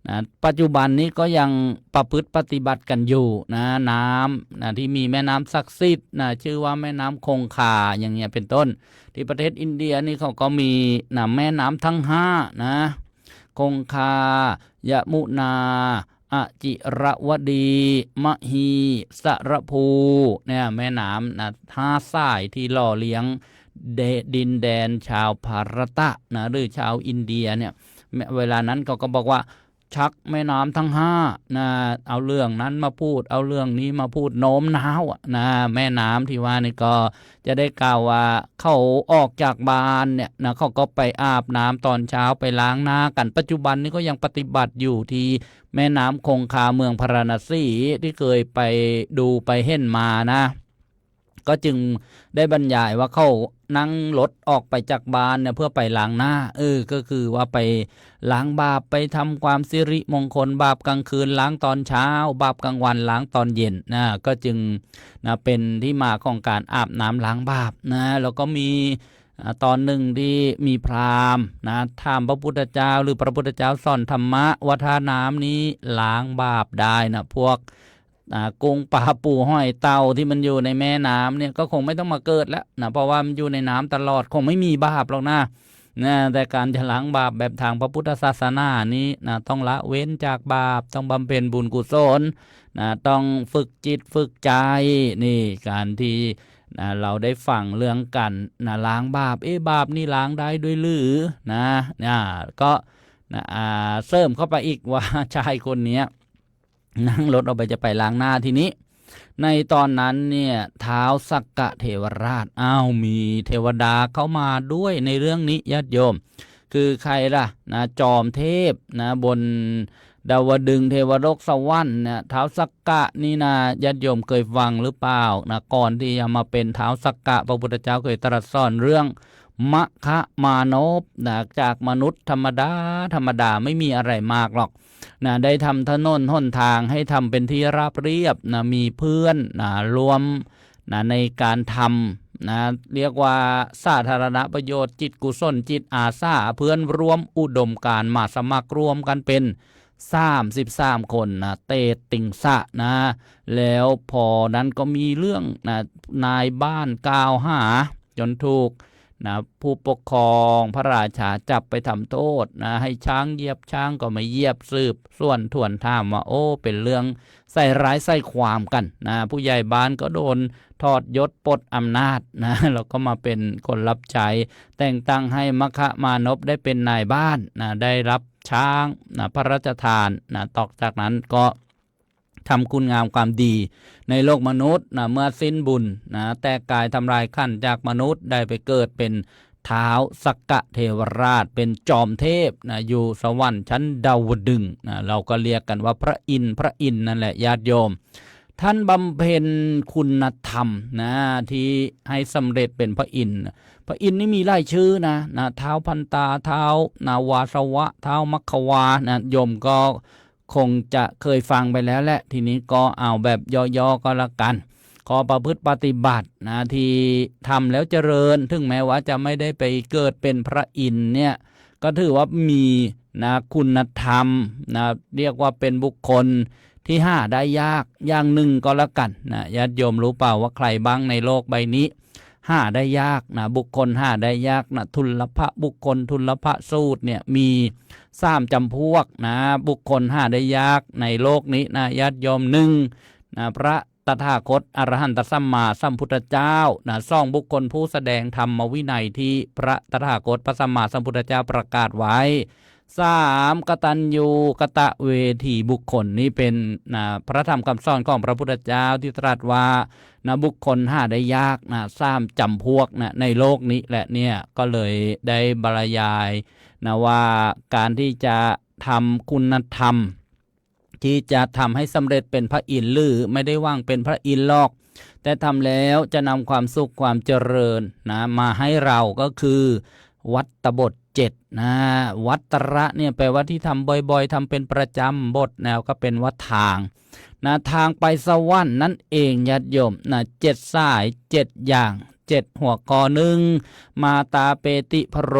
นะปัจจุบันนี้ก็ยังประพฤติปฏิบัติกันอยู่นะน้ำนะที่มีแม่น้ำศักดิ์สิทธิ์นะชื่อว่าแม่น้ำคงคาอย่างเงี้ยเป็นต้นที่ประเทศอินเดียนี่เขาก็มีนะแม่น้ำทั้ง5นะคงคายมุนาอจิรวดีมหีสระภูเนี่ยแม่น้ำนะ5 สายที่หล่อเลี้ยงดินแดนชาวภารตะนะหรือชาวอินเดียเนี่ยเวลานั้นเขาก็บอกว่าชักแม่น้ำทั้ง5นะเอาเรื่องนั้นมาพูดเอาเรื่องนี้มาพูดโน้มน้าวนะแม่น้ำที่ว่านี่ก็จะได้กล่าวว่าเขาออกจากบ้านเนี่ยนะเขาก็ไปอาบน้ำตอนเช้าไปล้างหน้ากันปัจจุบันนี้ก็ยังปฏิบัติอยู่ที่แม่น้ำคงคาเมืองพาราณสีที่เคยไปดูไปเห็นมานะก็จึงได้บรรยายว่าเขานั่งรถออกไปจากบ้านเนี่ยเพื่อไปล้างหน้าก็คือว่าไปล้างบาปไปทำความสิริมงคลบาปกลางคืนล้างตอนเช้าบาปกลางวันล้างตอนเย็นนะก็จึงนะเป็นที่มาของการอาบน้ำล้างบาปนะแล้วก็มีตอนหนึ่งที่มีพราหมณ์นะถามพระพุทธเจ้าหรือพระพุทธเจ้าสอนธรรมะว่าถ้าน้ำนี้ล้างบาปได้นะพวกกุ้งปลาปูห้อยเต่าที่มันอยู่ในแม่น้ำเนี่ยก็คงไม่ต้องมาเกิดแล้วนะเพราะว่ามันอยู่ในน้ำตลอดคงไม่มีบาปหรอกนะแต่การจะล้างบาปแบบทางพระพุทธศาสนานี้นะต้องละเว้นจากบาปต้องบำเพ็ญบุญกุศลนะต้องฝึกจิตฝึกใจนี่การที่เราได้ฟังเรื่องกันนะล้างบาปบาปนี่ล้างได้ด้วยหรือนะก็เสริมเข้าไปอีกว่าชายคนนี้นั่งรถออกไปจะไปล้างหน้าทีนี้ในตอนนั้นเนี่ยท้าวสักกะเทวราชมีเทวดาเข้ามาด้วยในเรื่องนี้ญาติโยมคือใครล่ะนะจอมเทพนะบนดาวดึงส์เทวโลกสวรรค์เนี่ยท้าวสักกะนี่นะญาติโยมเคยฟังหรือเปล่านะก่อนที่จะมาเป็นท้าวสักกะพระพุทธเจ้าเคยตรัสสอนเรื่องมคะมานพนะจากมนุษย์ธรรมดาไม่มีอะไรมากหรอกนะได้ทำถนนหนทางให้ทำเป็นที่ราบเรียบนะมีเพื่อนนะรวมนะในการทำนะเรียกว่าสาธารณประโยชน์จิตกุศลจิตอาสาเพื่อนรวมอุดมการมาสมัครรวมกันเป็น33 คนนะเตติงสะนะแล้วพอนั้นก็มีเรื่องนะนายบ้านกล่าวหาจนถูกนะผู้ปกครองพระราชาจับไปทำโทษนะให้ช้างเหยียบช้างก็ไม่เหยียบสืบส่วนถ่วนถามว่าเป็นเรื่องใส่ร้ายใส่ความกันนะผู้ใหญ่บ้านก็โดนทอดยศปลดอำนาจนะแล้วก็มาเป็นคนรับใช้แต่งตั้งให้มคะมานพได้เป็นนายบ้านนะได้รับช้างนะพระราชทานนะต่อจากนั้นก็ทำคุณงามความดีในโลกมนุษย์นะเมื่อสิ้นบุญนะแต่กายทำลายขั้นจากมนุษย์ได้ไปเกิดเป็นท้าวสักกะเทวราชเป็นจอมเทพนะอยู่สวรรค์ชั้นดาวดึงส์นะเราก็เรียกกันว่าพระอินทร์นั่นแหละญาติโยมท่านบำเพ็ญคุณธรรมนะที่ให้สำเร็จเป็นพระอินทร์นี่มีหลายชื่อนะท้าวพันตาท้าวนาวาสวะท้าวมัคควานะโยมก็คงจะเคยฟังไปแล้วแหละทีนี้ก็เอาแบบย่อๆก็แล้วกันขอประพฤติปฏิบัตินะที่ทำแล้วเจริญถึงแม้ว่าจะไม่ได้ไปเกิดเป็นพระอินทร์เนี่ย ก็ถือว่ามีนะคุณธรรมนะเรียกว่าเป็นบุคคลที่หาได้ยากอย่างหนึ่งก็แล้วกันนะญาติโยมรู้เปล่าว่าใครบ้างในโลกใบนี้หาได้ยากนะบุคคลหาได้ยากนะทุลภบุคคลทุลภสูตรเนี่ยมี3จำพวกนะบุคคลหาได้ยากในโลกนี้นะญาติโยมหนึ่งนะพระตถาคตอรหันตสัมมาสัมพุทธเจ้านะสองบุคคลผู้แสดงธรรมวินัยที่พระตถาคตพระสัมมาสัมพุทธเจ้าประกาศไว้3กตัญญูกตเวทีบุคคลนี้เป็นนะพระธรรมคำสอนของพระพุทธเจ้าที่ตรัสว่านะบุคคลหาได้ยากนะ3จำพวกนะในโลกนี้แหละเนี่ยก็เลยได้บรรยายนะว่าการที่จะทำคุณธรรมที่จะทำให้สำเร็จเป็นพระอินทร์หรือไม่ได้ว่างเป็นพระอินทร์หรอกแต่ทำแล้วจะนำความสุขความเจริญนะมาให้เราก็คือวัตบท7นะวัตระเนี่ยแปลว่าที่ทำบ่อยๆทำเป็นประจำบทแนวก็เป็นว่าทางนะทางไปสวรรค์นั่นเองญาติโยมนะ7สาย7อย่าง7หัวข้อหนึ่งมาตาเปติพโร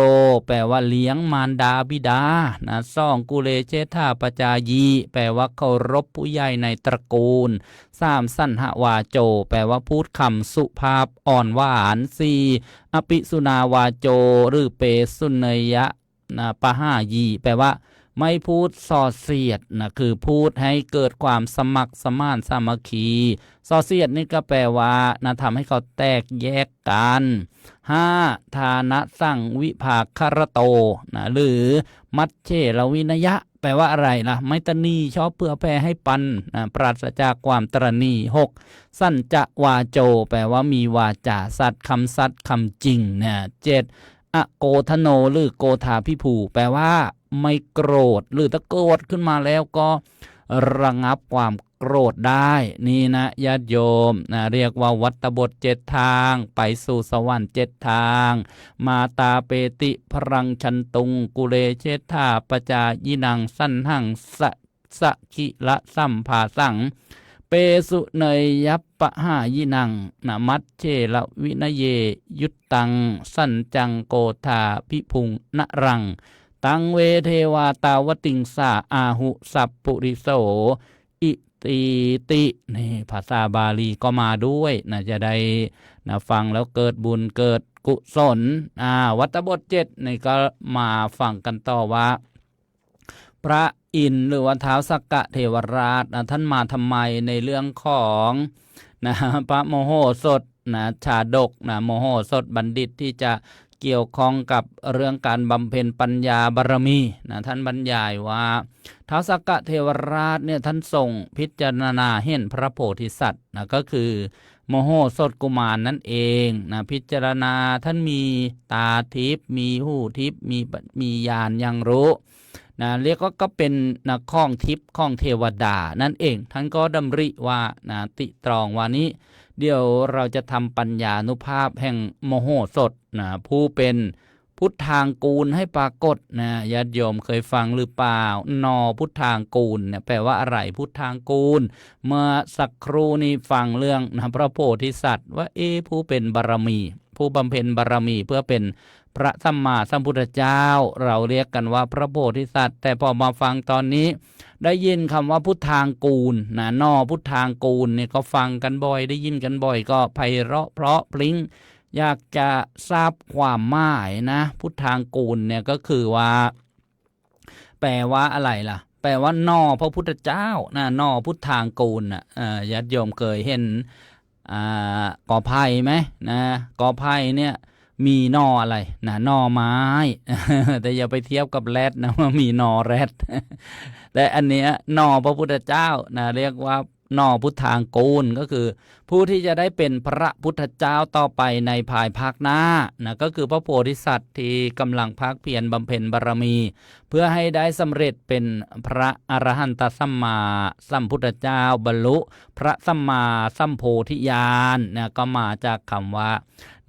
แปลว่าเลี้ยงมารดาบิดานะ2กุเลเชธาปจายีแปลว่าเคารพผู้ใหญ่ในตระกูล3สันหวาโจแปลว่าพูดคำสุภาพอ่อนหวาน4อภิสุนาวาโจหรือเปสุเนยะนะปหายีแปลว่าไม่พูดส่อเสียดนะคือพูดให้เกิดความสมัครสมานสามัคคีส่อเสียดนี่ก็แปลว่านะทำให้เขาแตกแยกกัน5ทานะสั่งวิภาคารโตนะหรือมัชเชลวินยะแปลว่าอะไรล่ะไม่ตนีชอบเพื่อแผ่ให้ปันนะปราศจากความตรณี6สัจจะวาโจแปลว่ามีวาจาสัตย์คำจริงนะ7อโกทโนหรือโกธาพิภูแปลว่าไม่โกรธหรือถ้าโกรธขึ้นมาแล้วก็ระงับความโกรธได้นี่นะญาติโยมนะเรียกว่าวัตบท7ทางไปสู่สวรรค์7ทางมาตาเปติพรังชันตุงกุเลเชธาปจายินังสันหังสะคิละสัมภาสังเปสุเนยยัปปะหายินังนะมัชเชละวินเยยุตตังสันจังโกธาพิพุงนรังตังเวเทวาตาวติงสาอาหุสัพปุริโสอิติตินี่ภาษาบาลีก็มาด้วยนะจะได้นะฟังแล้วเกิดบุญเกิดกุศลวัตบท7นี่ก็มาฟังกันต่อว่าพระอินทร์หรือว่าท้าวสักกะเทวราชท่านมาทำไมในเรื่องของนะพระโมโหสถนะชาดกนะโมโหสถบัณฑิตที่จะเกี่ยวข้องกับเรื่องการบำเพ็ญปัญญาบารมีนะท่านบรรยายว่าท้าวสักกะเทวราชเนี่ยท่านทรงพิจารณาเห็นพระโพธิสัตว์นะก็คือโมโหสถกุมารนั่นเองนะพิจารณาท่านมีตาทิพย์มีหูทิพย์มีญาณยังรู้นะเรียกว่าก็เป็นนะข้องทิพย์ข้องเทวดานั่นเองท่านก็ดำริว่านะติตรองว่านี้เดี๋ยวเราจะทำปัญญานุภาพแห่งโมโหสถนะผู้เป็นพุทธางกูลให้ปรากฏนะญาติโยมเคยฟังหรือเปล่านอพุทธางกูลเนี่ยแปลว่าอะไรพุทธางกูลเมื่อสักครู่นี้ฟังเรื่องนะพระโพธิสัตว์ว่าผู้เป็นบารมีผู้บำเพ็ญบารมีเพื่อเป็นพระสัมมาสัมพุทธเจ้าเราเรียกกันว่าพระโพธิสัตว์แต่พอมาฟังตอนนี้ได้ยินคำว่าพุทธางกูลนะนอพุทธางกูลเนี่ยก็ฟังกันบ่อยได้ยินกันบ่อยก็ไพเราะเพราะพลิ้งอยากจะทราบความหมายนะพุทธางกูลเนี่ยก็คือว่าแปลว่าอะไรล่ะแปลว่านอพระพุทธเจ้านะนอพุทธางกูลนะญาติโยมเคยเห็นกอไผ่ไหมนะกอไผ่เนี่ยมีนออะไรนะนอไม้ แต่อย่าไปเทียบกับแรดนะว่ามีนอแรด แต่อันเนี้ยนอพระพุทธเจ้านะเรียกว่านอพุทธางกูลก็คือผู้ที่จะได้เป็นพระพุทธเจ้าต่อไปในภายภาคหน้านะก็คือพระโพธิสัตว์ที่กำลังภาคเพียรบำเพ็ญบารมี เพื่อให้ได้สำเร็จเป็นพระอรหันตสัมมาสัมพุทธเจ้าบรรลุพระสัมมาสัมโพธิญาณนะก็มาจากคำว่า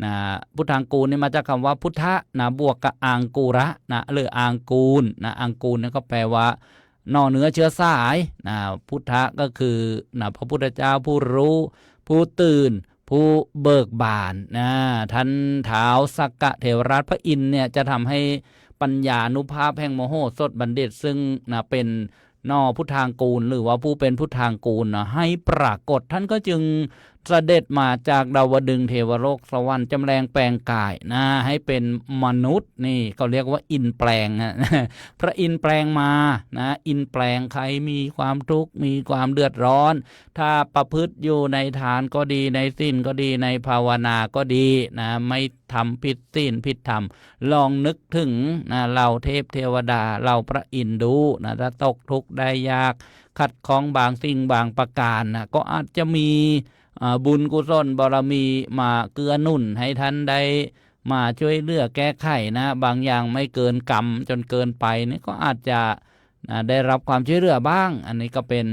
นะพุทธางกูลนี่มาจากคำว่าพุทธะนะบวกกับอังกูระนะหรืออังกูลนะอังกูลนี่ก็แปลว่านอเนื้อเชื้อสายนะพุทธะก็คือนะพระพุทธเจ้าผู้รู้ผู้ตื่นผู้เบิกบานนะท่านท้าวสักกะเทวราชพระอินทร์เนี่ยจะทำให้ ปัญญานุภาพแห่งมโหสถบัณฑิตซึ่งเป็นนอพุทธางกูลหรือว่าผู้เป็นพุทธางกูลให้ปรากฏท่านก็จึงเสด็จมาจากดาวดึงส์เทวโลกสวรรค์จำแรงแปลงกายให้เป็นมนุษย์นี่เขาเรียกว่าอินแปลงพระอินแปลงมาอินแปลงใครมีความทุกข์มีความเดือดร้อน ถ้าประพฤติอยู่ในทานก็ดีในศีลก็ดีในภาวนาก็ดีไม่ทำผิดศีลผิดธรรมลองนึกถึงเราเทพเทวดาเราพระอินทร์ดูถ้าตกทุกข์ได้ยากขัดข้องบางสิ่งบางประการก็อาจจะมีบุญกุศลบารมีมาเกื้อหนุนให้ท่านได้มาช่วยเหลือแก้ไขบางอย่างไม่เกินกรรมจนเกินไปนี่ก็อาจจะได้รับความช่วยเหลือบ้างอันนี้ก็เป็น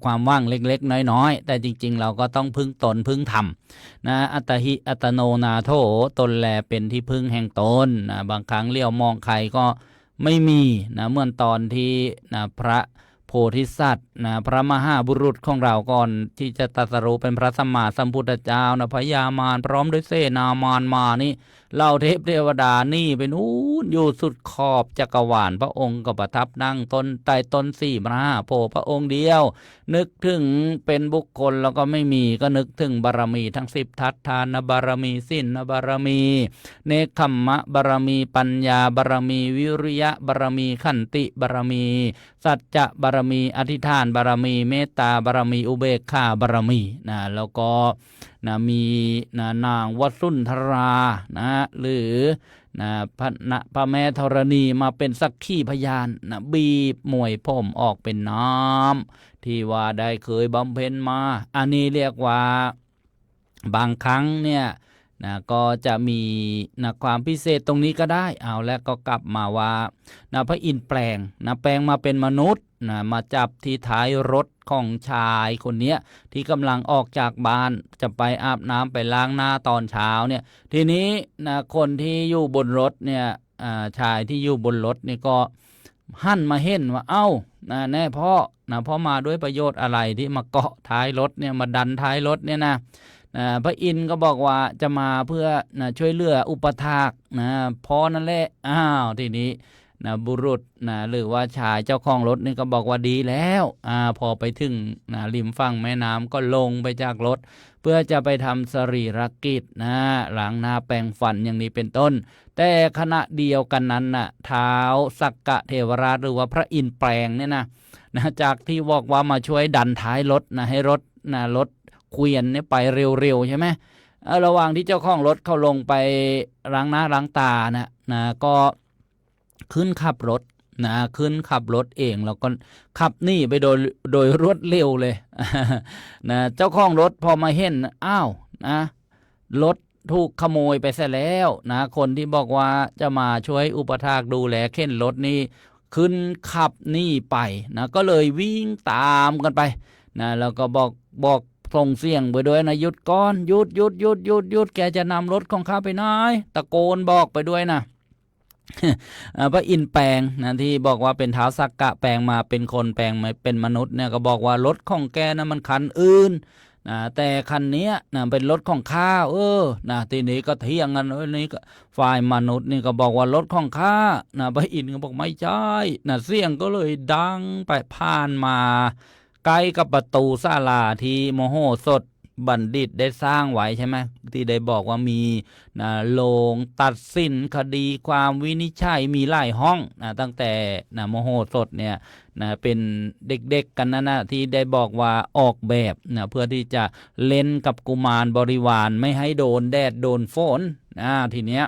ความว่างเล็กๆน้อยๆแต่จริงๆเราก็ต้องพึ่งตนพึ่งธรรมอัตหิอัตโนนาโถตนแลเป็นที่พึ่งแห่งตนบางครั้งเลี้ยวมองใครก็ไม่มีเหมือนตอนที่พระโพธิสัตว์พระมหาบุรุษของเราก่อนที่จะตรัสรู้เป็นพระสัมมาสัมพุทธเจ้าพญามารพร้อมด้วยเสนามารมานี่เหล่าเทพเทวดานี่ไปนู้นอยู่สุดขอบจักรวาลพระองค์ก็ประทับนั่งต้นใต้ต้นสี่มหาโพธิ์พระองค์เดียวนึกถึงเป็นบุคคลแล้วก็ไม่มีก็นึกถึงบารมีทั้ง10ทัฏฐานบารมีศีลบารมีเนคขัมมะบารมีปัญญาบารมีวิริยะบารมีขันติบารมีสัจจะบารมีอธิษฐานบารมีเมตตาบารมีอุเบกขาบารมีแล้วก็มีนางวสุนทราหรือพระแม่ธรณีมาเป็นสักขีพยานบีบมวยผมออกเป็นน้ำที่ว่าได้เคยบำเพ็ญมาอันนี้เรียกว่าบางครั้งเนี่ยก็จะมีความพิเศษตรงนี้ก็ได้เอาแล้วก็กลับมาว่าพระอินทร์แปลงแปลงมาเป็นมนุษย์มาจับที่ท้ายรถของชายคนนี้ที่กำลังออกจากบ้านจะไปอาบน้ำไปล้างหน้าตอนเช้าเนี่ยทีนี้คนที่อยู่บนรถเนี่ยชายที่อยู่บนรถนี่ก็หันมาเห็นว่าเอ้าแน่พ่อมาด้วยประโยชน์อะไรที่มาเกาะท้ายรถเนี่ยมาดันท้ายรถเนี่ยพระอินทร์ก็บอกว่าจะมาเพื่อช่วยเหลืออุปถากพอนั่นแหละทีนี้บุรุษหรือว่าชายเจ้าของรถนี่ก็บอกว่าดีแล้วพอไปถึงริมฝั่งแม่น้ำก็ลงไปจากรถเพื่อจะไปทำสรีรกิจล้างหน้าแปรงฟันอย่างนี้เป็นต้นแต่ขณะเดียวกันนั้นท้าวสักกะเทวราชหรือว่าพระอินทร์แปลงเนี่ยจากที่บอกว่ามาช่วยดันท้ายรถให้รถเกวียนเนี่ยไปเร็วๆใช่ไหมระหว่างที่เจ้าของรถเขาลงไปล้างหน้าล้างตาก็ขึ้นขับรถเองแล้วก็ขับหนีไปโดยรวดเร็วเลยเจ้าของรถพอมาเห็นรถถูกขโมยไปซะแล้วคนที่บอกว่าจะมาช่วยอุปถากดูแลเข็นรถนี่ขึ้นขับหนีไปก็เลยวิ่งตามกันไปแล้วก็บอกส่งเสียงไปด้วยหยุดก่อนหยุดแกจะนำรถของข้าไปไหนตะโกนบอกไปด้วยพระอินทร์แปลงที่บอกว่าเป็นท้าวสักกะแปลงมาเป็นคนแปลงมาเป็นมนุษย์เนี่ยก็บอกว่ารถของแกมันคันอื่นแต่คันนี้เป็นรถของข้าทีนี้ก็เถียงกันนี่ฝ่ายมนุษย์นี่ก็บอกว่ารถของข้าพระอินทร์ก็บอกไม่ใช่เสียงก็เลยดังไปผ่านมาใกล้กับประตูศาลาที่มโหสถบัณฑิตได้สร้างไว้ใช่ไหมที่ได้บอกว่ามีโรงตัดสินคดีความวินิจฉัยมีหลายห้องตั้งแต่มโหสถเนี่ยเป็นเด็กๆกันที่ได้บอกว่าออกแบบเพื่อที่จะเล่นกับกุมารบริวารไม่ให้โดนแดดโดนฝนทีเนี้ย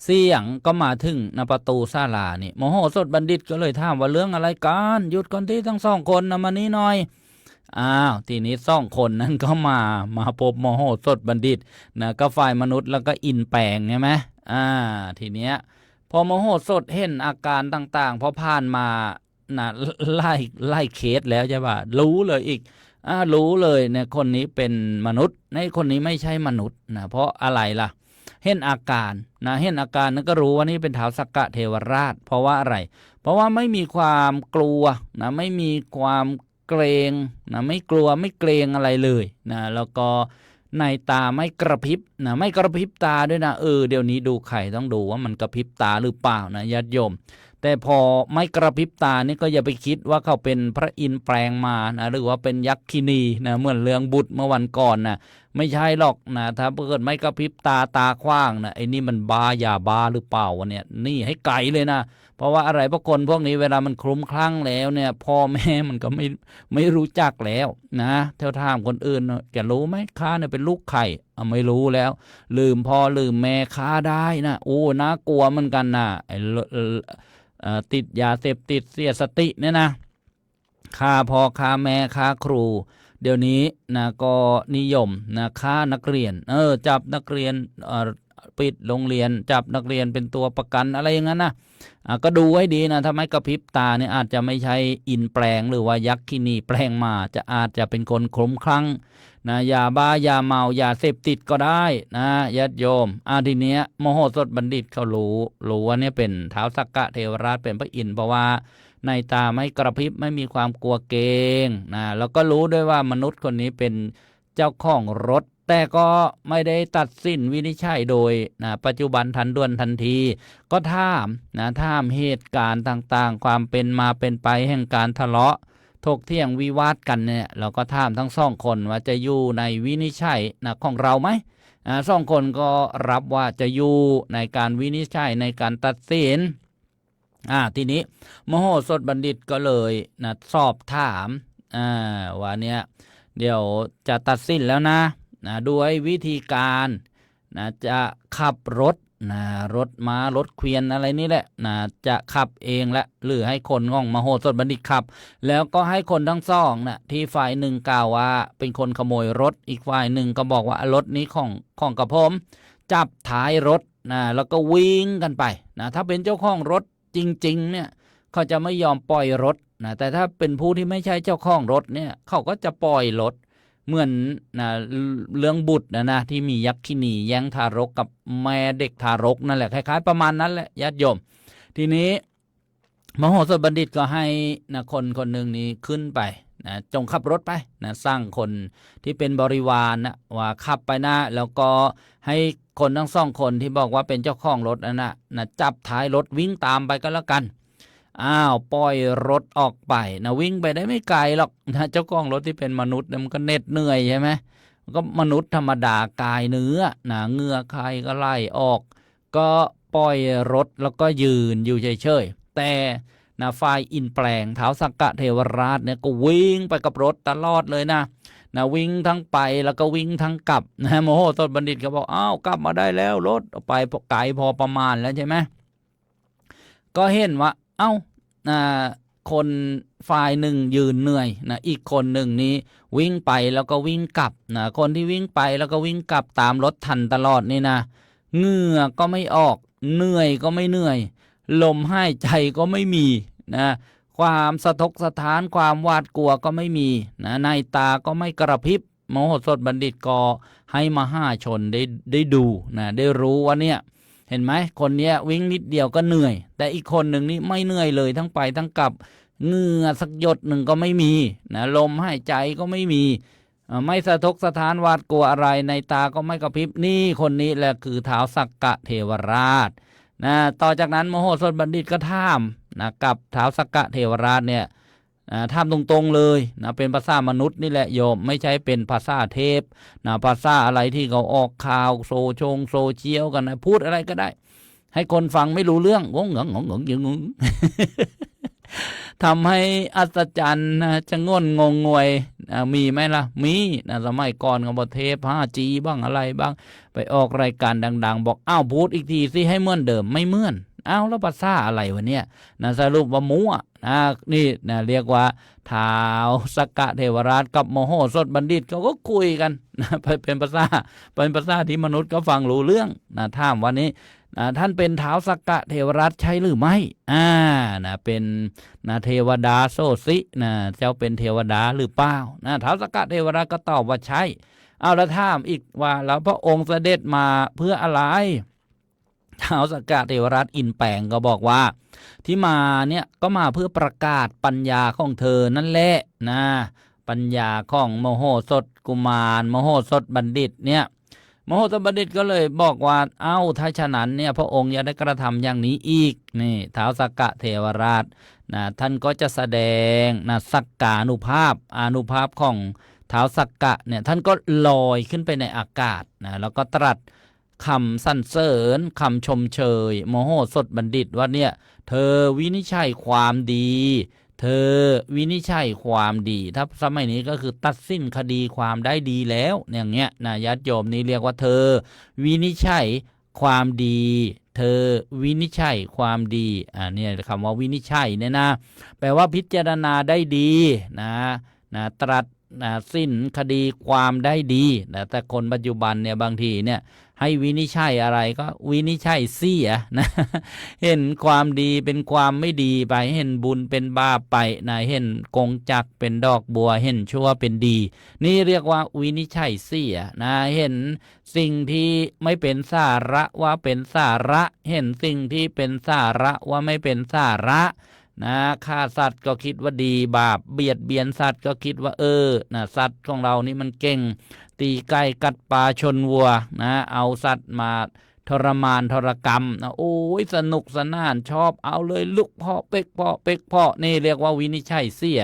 เสียงก็มาถึงประตูศาลานี่มโหสถบัณฑิตก็เลยถามว่าเรื่องอะไรกันหยุดก่อนที่ทั้งสองคนมานี่หน่อยทีนี้สองคนนั้นก็มาพบมโหสถบัณฑิตก็ฝ่ายมนุษย์แล้วก็อินแปลงใช่ไหมทีเนี้ยพอมโหสถเห็นอาการต่างๆพอผ่านมาไล่เคสแล้วใช่ป่ะรู้เลยอีกรู้เลยเนี่ยคนนี้เป็นมนุษย์ในคนนี้ไม่ใช่มนุษย์เพราะอะไรล่ะเห็นอาการเห็นอาการนั้นก็รู้ว่านี่เป็นท้าวสักกะเทวราชเพราะว่าอะไรเพราะว่าไม่มีความกลัวไม่มีความเกรงไม่กลัวไม่เกรงอะไรเลยแล้วก็ ในตาไม่กระพริบนะไม่กระพริบตาด้วยนะเดี๋ยวนี้ดูไข่ต้องดูว่ามันกระพริบตาหรือเปล่านะญาติโยมแต่พอไม่กระพริบตานี่ก็อย่าไปคิดว่าเขาเป็นพระอินทร์แปลงมานะหรือว่าเป็นยักษ์คินีนะเหมือนเรื่องบุตรเมื่อวันก่อนนะไม่ใช่หรอกนะถ้าเกิดไม่กระพริบตาขว้างนะไอ้นี่มันยาบ้าหรือเปล่าวะเนี่ยนี่ให้ไกลเลยนะเพราะว่าอะไรเพราะคนพวกนี้เวลามันคลุ้มคลั่งแล้วเนี่ยพ่อแม่มันก็ไม่รู้จักแล้วนะเท่าถามคนอื่นแกรู้ไหมข้าเนี่ยเป็นลูกไข่ไม่รู้แล้วลืมพ่อลืมแม่ข้าได้นะโอ้น่ากลัวเหมือนกันนะไอ้ติดยาเสพติดเสียสติเนี่ยนะฆ่าพ่อฆ่าแม่ฆ่าครูเดี๋ยวนี้นะก็นิยมนะฆ่านักเรียนจับนักเรียนปิดโรงเรียนจับนักเรียนเป็นตัวประกันอะไรอย่างนั้นนะก็ดูให้ดีนะถ้าไม่กระพริบตาเนี่ยอาจจะไม่ใช่อินแปลงหรือว่ายักษ์คินีแปลงมาอาจจะเป็นคนคลุ้มคลั่งนะยาบ้ายาเมายาเสพติดก็ได้นะญาติโยมทีเนี้ยมโหสถบัณฑิตเขารู้ว่าเนี่ยเป็นท้าวสักกะเทวราชเป็นพระอินทร์เพราะว่าในตาไม่กระพริบไม่มีความกลัวเกรงนะแล้วก็รู้ด้วยว่ามนุษย์คนนี้เป็นเจ้าของรถแต่ก็ไม่ได้ตัดสินวินิจฉัยโดยนะปัจจุบันทันด่วนทันทีก็ถามเหตุการณ์ต่างๆความเป็นมาเป็นไปแห่งการทะเลาะถกเถียงวิวาทกันเนี่ยเราก็ถามทั้งสองคนว่าจะอยู่ในวินิจฉัยนะของเราไหมสองคนก็รับว่าจะอยู่ในการวินิจฉัยในการตัดสินทีนี้มโหสถบัณฑิตก็เลยนะสอบถามว่าเนี่ยเดี๋ยวจะตัดสินแล้วนะด้วยวิธีการนะจะขับรถรถม้ารถเกวียนอะไรนี่แหละจะขับเองละหรือให้คนของมโหสถบัณฑิตขับแล้วก็ให้คนทั้งสองที่ฝ่ายหนึ่งกล่าวว่าเป็นคนขโมยรถอีกฝ่ายหนึ่งก็บอกว่ารถนี้ของกระผมจับท้ายรถแล้วก็วิ่งกันไปถ้าเป็นเจ้าของรถจริงๆเนี่ยเขาจะไม่ยอมปล่อยรถแต่ถ้าเป็นผู้ที่ไม่ใช่เจ้าของรถเนี่ยเขาก็จะปล่อยรถเหมือนเรื่องบุตรนะที่มียักษ์คินีแย่งทารกกับแม่เด็กทารกนั่นแหละคล้ายๆประมาณนั้นแหละญาติโยมทีนี้มโหสถบัณฑิตก็ให้คนหนึ่งนี้ขึ้นไปจงขับรถไปสร้างคนที่เป็นบริวารว่าขับไปแล้วก็ให้คนทั้งสองคนที่บอกว่าเป็นเจ้าของรถจับท้ายรถวิ่งตามไปก็แล้วกันปล่อยรถออกไปวิ่งไปได้ไม่ไกลหรอกเจ้าของรถที่เป็นมนุษย์มันก็เหน็ดเหนื่อยใช่ไหมก็มนุษย์ธรรมดากายเนื้อเหงื่อใครก็ไล่ออกก็ปล่อยรถแล้วก็ยืนอยู่เฉยๆแต่ฝ่ายอินแปลงท้าวสักกะเทวราชเนี่ยก็วิ่งไปกับรถตลอดเลยนะวิ่งทั้งไปแล้วก็วิ่งทั้งกลับมโหสถบัณฑิตก็บอกกลับมาได้แล้วรถไปไกลพอประมาณแล้วใช่ไหมก็เห็นว่าคนฝ่ายหนึ่งยืนเหนื่อยอีกคนหนึ่งนี้วิ่งไปแล้วก็วิ่งกลับคนที่วิ่งไปแล้วก็วิ่งกลับตามรถทันตลอดนี่นะเหงื่อก็ไม่ออกเหนื่อยก็ไม่เหนื่อยลมหายใจก็ไม่มีความสะทกสะท้านความหวาดกลัวก็ไม่มีในตาก็ไม่กระพริบมโหสถบัณฑิตก็ให้มหาชนได้ดูได้รู้ว่าเนี่ยเห็นไหมคนเนี้ยวิ่งนิดเดียวก็เหนื่อยแต่อีกคนหนึ่งนี่ไม่เหนื่อยเลยทั้งไปทั้งกลับเหงื่อสักหยดหนึ่งก็ไม่มีลมหายใจก็ไม่มีไม่สะทกสะท้านหวาดกลัวอะไรในตาก็ไม่กระพริบนี่คนนี้แหละคือท้าวสักกะเทวราชต่อจากนั้นมโหสถบัณฑิตก็ถามกับท้าวสักกะเทวราชเนี่ยถามตรงๆเลยเป็นภาษามนุษย์นี่แหละโยมไม่ใช่เป็นภาษาเทพภาษาอะไรที่เขาออกข่าวโซเชียลกันพูดอะไรก็ได้ให้คนฟังไม่รู้เรื่องงงทำให้อัศจรรย์จะงงวยมีไหมล่ะมีสมัยก่อนกับเทพ 5G บ้างอะไรบ้างไปออกรายการดังๆบอกพูดอีกทีสิให้เหมือนเดิมไม่เหมือนแล้วภาษาอะไรวะเนี่ยสรุปว่ามั่วนี่เรียกว่าท้าวสักกะเทวราชกับมโหสถบัณฑิตเขาก็คุยกันเป็นภาษาที่มนุษย์ก็ฟังรู้เรื่องถามวันนี้ท่านเป็นท้าวสักกะเทวราชใช่หรือไม่เป็นเทวดาโสสิเจ้าเป็นเทวดาหรือเปล่าท้าวสักกะเทวราชก็ตอบว่าใช่แล้วถามอีกว่าแล้วพระองค์เสด็จมาเพื่ออะไรท้าวสักกะเทวราชอินแปลงก็บอกว่าที่มาเนี่ยก็มาเพื่อประกาศปัญญาของเธอนั่นแหละ ปัญญาของโมโหสถกุมารโมโหสถบัณฑิตเนี่ยโมโหสถบัณฑิตก็เลยบอกว่าถ้าฉะนั้นเนี่ยพระองค์อย่าได้กระทำอย่างนี้อีกนี่ท้าวสักกะเทวราชท่านก็จะแสดงสักกานุภาพของท้าวสักกะเนี่ยท่านก็ลอยขึ้นไปในอากาศแล้วก็ตรัสคำสรรเสริญคำชมเชยโมโหสถบัณฑิตว่าเนี่ยเธอวินิจฉัยความดีเธอวินิจฉัยความดีถ้าสมัยนี้ก็คือตัดสินคดีความได้ดีแล้วอย่างเงี้ยญาติโยมนี่เรียกว่าเธอวินิจฉัยความดีเธอวินิจฉัยความดีเนี่ยคำว่าวินิจฉัยเนี่ยนะแปลว่าพิจารณาได้ดีตรัสสิ้นคดีความได้ดีแต่คนปัจจุบันเนี่ยบางทีเนี่ยให้วินิจฉัยอะไรก็วินิจฉัยเสียนะเห็นความดีเป็นความไม่ดีไปเห็นบุญเป็นบาปไปเห็นกงจักรเป็นดอกบัวเห็นชั่วเป็นดีนี่เรียกว่าวินิจฉัยเสียเห็นสิ่งที่ไม่เป็นสาระว่าเป็นสาระเห็นสิ่งที่เป็นสาระว่าไม่เป็นสาระฆ่าสัตว์ก็คิดว่าดีบาปเบียดเบียนสัตว์ก็คิดว่าสัตว์ของเรานี่มันเก่งตีไก่กัดปลาชนวัวเอาสัตว์มาทรมานทรกรรมโอ้ยสนุกสนานชอบเอาเลยลุกเพาะเป็กเพาะนี่เรียกว่าวินิจฉัยเสีย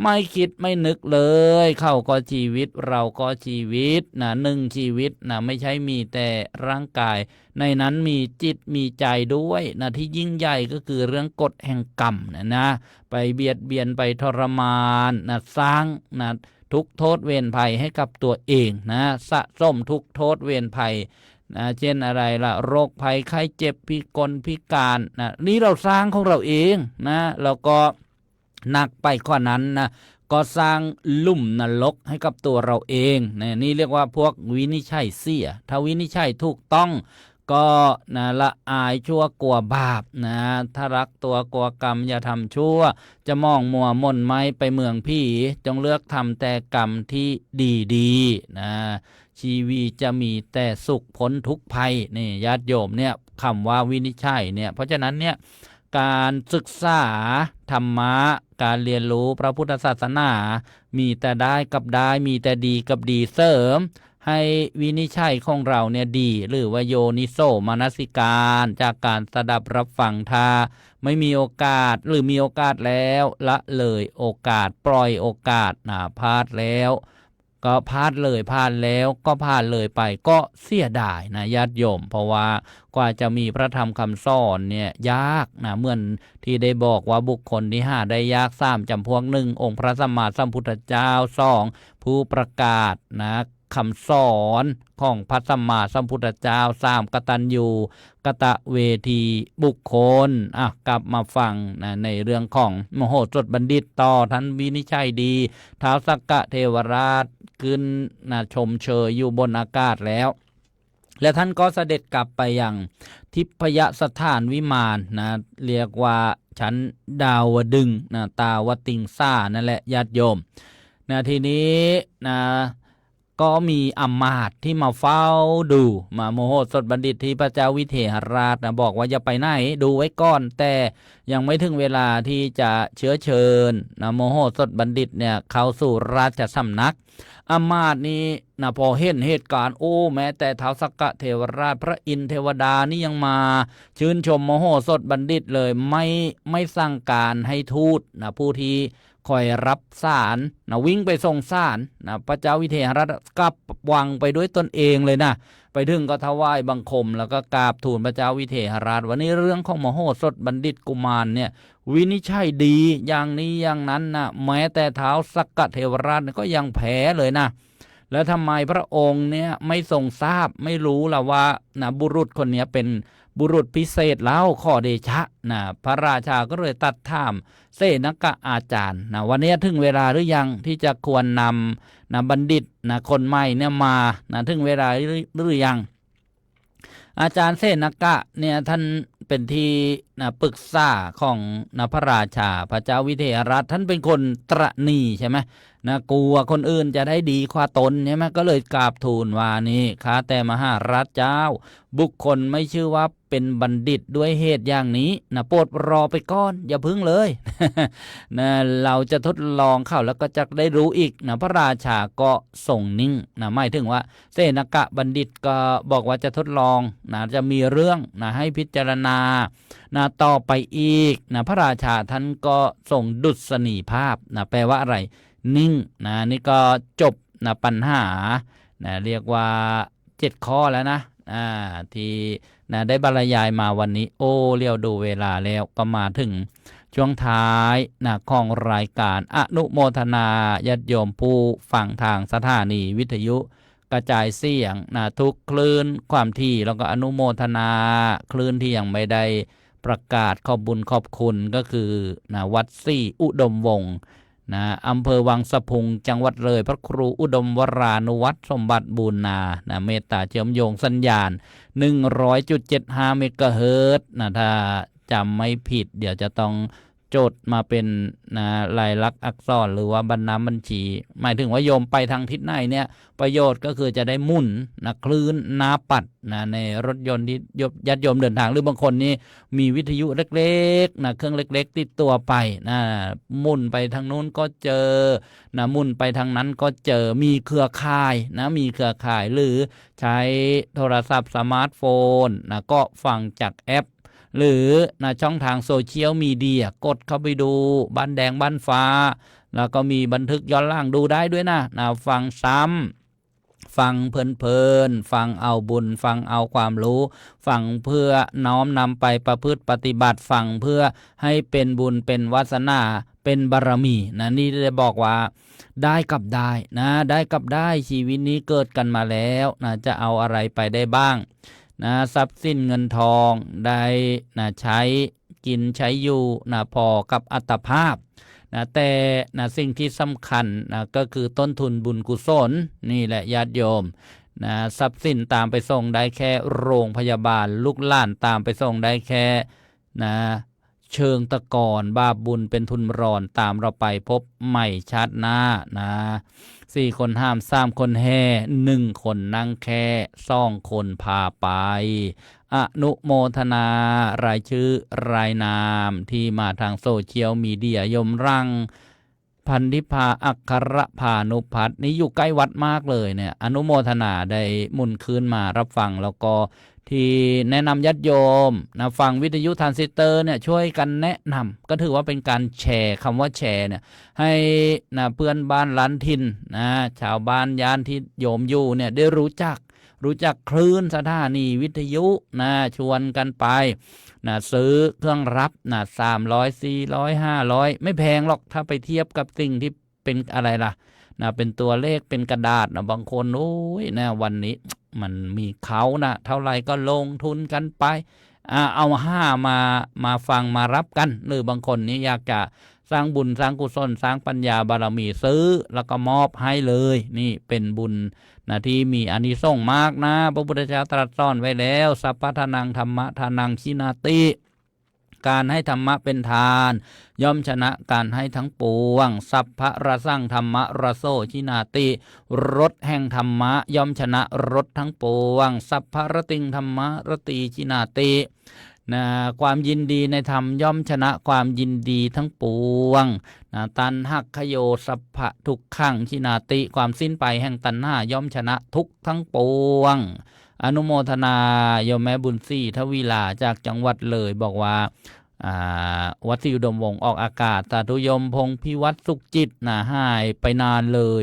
ไม่คิดไม่นึกเลยเขาก็ชีวิตเราก็ชีวิตหนึ่งชีวิตไม่ใช่มีแต่ร่างกายในนั้นมีจิตมีใจด้วยที่ยิ่งใหญ่ก็คือเรื่องกฎแห่งกรรมไปเบียดเบียนไปทรมานสร้างทุกโทษเวรภัยให้กับตัวเองสะสมทุกโทษเวรภัยเช่นอะไรล่ะโรคภัยไข้เจ็บพิกลพิการนี่เราสร้างของเราเองแล้วก็หนักไปกว่านั้นก็สร้างลุ่มนรกให้กับตัวเราเองนี่เรียกว่าพวกวินิจฉัยเสียถ้าวินิจฉัยถูกต้องก็ละอายชั่วกลัวบาปถ้ารักตัวกลัวกรรมอย่าทำชั่วจะมองมัวม่นไม้ไปเมืองผีจงเลือกทำแต่กรรมที่ดีชีวิตจะมีแต่สุขพ้นทุกภัยนี่ญาติโยมเนี่ยคำว่าวินิจฉัยเนี่ยเพราะฉะนั้นเนี่ยการศึกษาธรรมะการเรียนรู้พระพุทธศาสนามีแต่ได้กับได้มีแต่ดีกับดีเสริมให้วินิจฉัยของเราเนี่ยดีหรือว่าโยนิโสมนสิการจากการสดับรับฟังทาไม่มีโอกาสหรือมีโอกาสแล้วละเลยโอกาสปล่อยโอกาสพลาดแล้วก็พลาดเลยพลาดแล้วก็พลาดเลยไปก็เสียดายญาติโยมเพราะว่ากว่าจะมีพระธรรมคำสอนเนี่ยยากเหมือนที่ได้บอกว่าบุคคลที่หาได้ยาก3จำพวก1องค์พระสัมมาสัมพุทธเจ้า2ผู้ประกาศคำสอนของพระสัมมาสัมพุทธเจ้า3กตัญญูกตเวทีบุคคลกลับมาฟังในเรื่องของมโหสถบัณฑิตต่อท่านวินิจฉัยดีท้าวสักกะเทวราชขึ้นชมเชยอยู่บนอากาศแล้วและท่านก็เสด็จกลับไปยังทิพยสถานวิมานเรียกว่าชั้นดาวดึงส์ตาวติงซ่านั่นแหละญาติโยมทีนี้ก็มีอมาตย์ที่มาเฝ้าดูมาโมโหสถบัณฑิตที่พระเจ้าวิเทหราชบอกว่าอย่าไปไหนดูไว้ก่อนแต่ยังไม่ถึงเวลาที่จะเชื้อเชิญโมโหสถบัณฑิตเนี่ยเข้าสู่ราชสำนักอมาตย์นี้พอเห็นเหตุการณ์แม้แต่ท้าวสักกะเทวราชพระอินทร์เทวดานี่ยังมาชื่นชมโมโหสถบัณฑิตเลยไม่สั่งการให้ทูตผู้ที่คอยรับสารวิ่งไปส่งสารพระเจ้าวิเทหราชกลับวังไปด้วยตนเองเลยไปถึงก็ถวายบังคมแล้วก็กราบทูลพระเจ้าวิเทหราชวันนี้เรื่องของมโหสถบัณฑิตกุมารเนี่ยวินิจฉัยดีอย่างนี้อย่างนั้นแม้แต่ท้าวสักกะเทวราชก็ยังแพ้เลยแล้วทำไมพระองค์เนี่ยไม่ทรงทราบไม่รู้ล่ะว่าบุรุษคนนี้เป็นบุรุษพิเศษแล้วขอเดชะพระราชาก็เลยตัดถามเสนกะอาจารย์วันนี้ถึงเวลาหรือยังที่จะควรนำบัณฑิตคนใหม่เนี่ยมาถึงเวลาหรือยังอาจารย์เสนกะเนี่ยท่านเป็นที่ปรึกษาของพระราชาพระเจ้าวิเทหราชท่านเป็นคนตระหนี่ใช่ไหม นะกลัวคนอื่นจะได้ดีกว่าตนใช่ไหมก็เลยกราบทูลว่านี่ข้าแต่มหาราชเจ้าบุคคลไม่ชื่อว่าเป็นบัณฑิตด้วยเหตุอย่างนี้นะโปรดรอไปก่อนอย่าพึ่งเลย นะเราจะทดลองเข้าแล้วก็จะได้รู้อีกนะพระราชาก็ส่งนิ่งนะหมายถึงว่าเสนกะบัณฑิตก็บอกว่าจะทดลองนะจะมีเรื่องนะให้พิจารณานะต่อไปอีกนะพระราชาท่านก็ส่งดุษณีภาพนะแปลว่าอะไรนิ่งนะนี่ก็จบนะปัญหานะเรียกว่า7 ข้อแล้วนะที่นะได้บรรยายมาวันนี้โอ้เรียวดูเวลาแล้วก็มาถึงช่วงท้ายนะของรายการอนุโมทนาญาติโยมผู้ฟังทางสถานีวิทยุกระจายเสียงนะทุกคลื่นความถี่แล้วก็อนุโมทนาคลื่นที่ยังไม่ได้ประกาศขอบบุญขอบคุณก็คือนะวัดซี่อุดมวงศ์นะอำเภอวังสะพุงจังหวัดเลยพระครูอุดมวรานุวัฒน์สมบัติบูรณานะเมตตาเชื่อมโยงสัญญาณ 100.75 เมกะเฮิรตซ์นะถ้าจำไม่ผิดเดี๋ยวจะต้องจดมาเป็นนะลายลักษณ์อักษรหรือว่าบรรณาบัญชีหมายถึงว่าโยมไปทางทิศไหนเนี่ยประโยชน์ก็คือจะได้หมุนนะคลื่นนาปัดนะในรถยนต์ที่ญาติโยมเดินทางหรือบางคนนี่มีวิทยุเล็กๆนะเครื่องเล็กๆติดตัวไปนะหมุนไปทางนู้นก็เจอนะหมุนไปทางนั้นก็เจอมีเครือข่ายนะมีเครือข่ายหรือใช้โทรศัพท์สมาร์ทโฟนนะก็ฟังจากแอปหรือนะช่องทางโซเชียลมีเดียกดเข้าไปดูบ้านแดงบ้านฟ้าแล้วก็มีบันทึกย้อนหลังดูได้ด้วยนะฟังซ้ำฟังเพลินๆฟังเอาบุญฟังเอาความรู้ฟังเพื่อน้อมนำไปประพฤติปฏิบัติฟังเพื่อให้เป็นบุญเป็นวาสนาเป็นบารมีนะนี่ได้บอกว่าได้กับได้นะได้กับได้ชีวิตนี้เกิดกันมาแล้วนะจะเอาอะไรไปได้บ้างนะทรัพย์สินเงินทองได้นะใช้กินใช้อยู่นะพอกับอัตภาพนะแต่นะสิ่งที่สำคัญนะก็คือต้นทุนบุญกุศลนี่แหละญาติโยมนะทรัพย์สินตามไปส่งได้แค่โรงพยาบาลลูกหลานตามไปส่งได้แค่นะเชิงตะกอนบาปบุญเป็นทุนรอนตามเราไปพบใหม่ชาติหน้านะ4 คนห้าม3 คนแห่1 คนนั่งแค่2 คนพาไปอนุโมทนารายชื่อรายนามที่มาทางโซเชียลมีเดียยมรังพันธิพาอัครพานุพัฒน์นี่อยู่ใกล้วัดมากเลยเนี่ยอนุโมทนาได้หมุนคืนมารับฟังแล้วก็ที่แนะนำญาติโยมนะฟังวิทยุทรานซิสเตอร์เนี่ยช่วยกันแนะนำก็ถือว่าเป็นการแชร์คำว่าแชร์เนี่ยให้นะเพื่อนบ้านล้านถิ่นนะชาวบ้านย่านที่โยมอยู่เนี่ยได้รู้จักคลื่นสถานีวิทยุนะชวนกันไปนะซื้อเครื่องรับนะ300 400 500ไม่แพงหรอกถ้าไปเทียบกับสิ่งที่เป็นอะไรล่ะนะเป็นตัวเลขเป็นกระดาษนะบางคนโอ้ยนะวันนี้มันมีเขานะเท่าไหร่ก็ลงทุนกันไปเอามาฟังมารับกันหรือบางคนนี่อยากจะสร้างบุญสร้างกุศลสร้างปัญญาบารมีซื้อแล้วก็มอบให้เลยนี่เป็นบุญนะที่มีอานิสงส์มากนะพระพุทธเจ้าตรัสสอนไว้แล้วสัพพทานังธรรมะทานังชินาติการให้ธรรมะเป็นทานย่อมชนะการให้ทั้งปวงสัพพะระสั่งธรรมะระโสชินาติรสแห่งธรรมะย่อมชนะรสทั้งปวงสัพพะระติงธรรมะระตีชินาตินะความยินดีในธรรมย่อมชนะความยินดีทั้งปวงนะตัณหักขโยสัพพะทุกขังชินาติความสิ้นไปแห่งตัณหาย่อมชนะทุกทั้งปวงอนุโมทนาโยมแม่บุญศรีทวีลาจากจังหวัดเลยบอกว่าวัดศรีอุดมวงศ์ออกอากาศสาธุโยมพงษ์พิวัตรสุขจิตนะหายไปนานเลย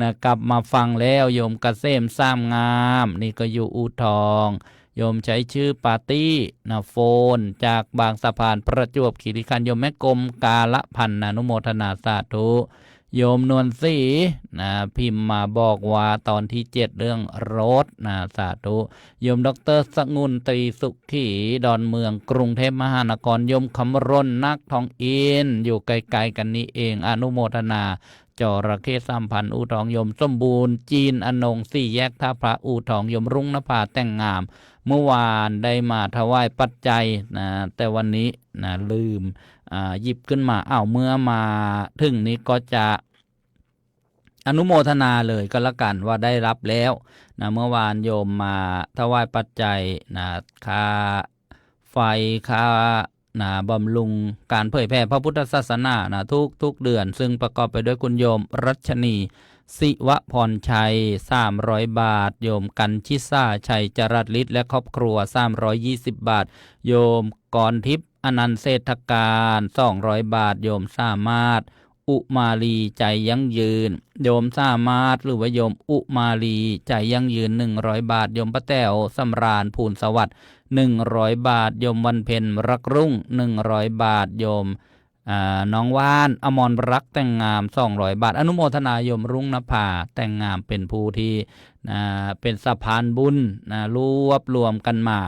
นะกลับมาฟังแล้วโยมเกษมสามงามนี่ก็อยู่อู่ทองโยมใช้ชื่อปาร์ตี้นะโฟนจากบางสะพานประจวบคีรีขันธ์โยมแม่กรมกาละพันธ์อนุโมทนาสาธุโยมนวลศรีนะพิมพ์มาบอกว่าตอนที่7เรื่องรถนะสาธุโยมดร.สงุนตรีสุขีดอนเมืองกรุงเทพมหานครโยมคำรณนักทองอินอยู่ไกลๆกันนี้เองอนุโมทนาจระเข้3,000อู่ทองโยมสมบูรณ์จีนอนง4 แยกท่าพระอู่ทองโยมรุ่งนภาแต่งงามเมื่อวานได้มาถวายปัจจัยนะแต่วันนี้นะลืมหยิบขึ้นมาเมื่อมาถึงนี้ก็จะ อนุโมทนาเลยก็แล้วกันว่าได้รับแล้วนะเมื่อวานโยมมาถวายปัจจัยนะค่าไฟค่านะบำรุงการเผยแผ่พระพุทธศาสนานะทุกเดือนซึ่งประกอบไปด้วยคุณโยมรัชนีศิวพรชัย300 บาทโยมกันชิซ่าชัยจรัสฤทธิ์และครอบครัว320 บาทโยมกรทิพย์อนันต์เศรษฐการ200 บาทโยมสามารถอุมาลีใจยั่งยืนโยมสามารถหรือว่าโยมอุมาลีใจยั่งยืน100 บาทโยมป้าแต้วสำราญภูลสวัสดิ์100 บาทโยมวันเพ็ญรักรุ่ง100 บาทโยมน้องว่านอมรรักแต่งงาม200 บาทอนุโมทนาโยมรุ่งนภาแต่งงามเป็นผู้ที่เป็นสะพานบุญรวบรวมกันมา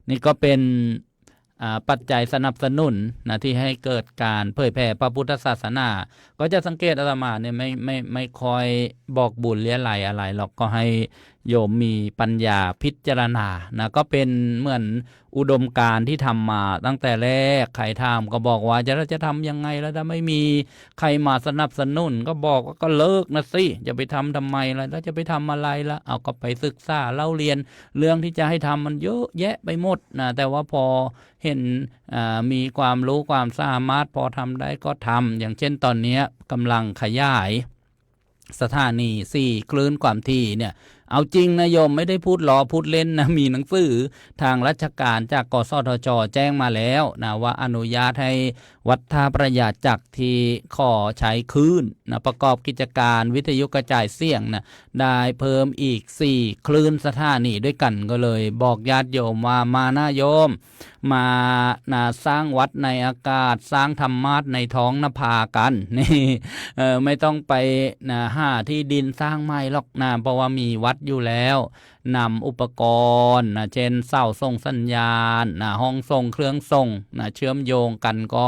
นี่ก็เป็นปัจจัยสนับสนุนที่ให้เกิดการเผยแผ่พระพุทธศาสนาก็จะสังเกตอาตมาเนี่ยไม่ค่อยบอกบุญเลี้ยไหลอะไรหรอกก็ให้โยมมีปัญญาพิจารณานะก็เป็นเหมือนอุดมการณ์ที่ทำมาตั้งแต่แรกใครทำก็บอกว่าจะทำยังไงแล้วถ้าไม่มีใครมาสนับสนุนก็บอกว่าก็เลิกนะสิจะไปทำไมล่ะแล้วจะไปทำอะไรล่ะเอาก็ไปศึกษาเล่าเรียนเรื่องที่จะให้ทำมันเยอะแยะไปหมดนะแต่ว่าพอเห็นมีความรู้ความสามารถพอทำได้ก็ทำอย่างเช่นตอนนี้กำลังขยายสถานี4คลื่นความถี่เนี่ยเอาจริงนะโยมไม่ได้พูดล้อพูดเล่นนะมีหนังสือทางราชการจากกสทช.แจ้งมาแล้วนะว่าอนุญาตให้วัดท่าประหยัดจักรที่ขอใช้คลื่นนะประกอบกิจการวิทยุกระจายเสียงนะได้เพิ่มอีก4คลื่นสถานีด้วยกันก็เลยบอกญาติโยมว่ามานะโยมมาสร้างวัดในอากาศสร้างธรรมาสในท้องนภากันนี่ไม่ต้องไปหาที่ดินสร้างใหม่หรอกนะเพราะว่ามีวัดอยู่แล้วนำอุปกรณ์เช่นเสาส่งสัญญาณห้องส่งเครื่องส่งเชื่อมโยงกันก็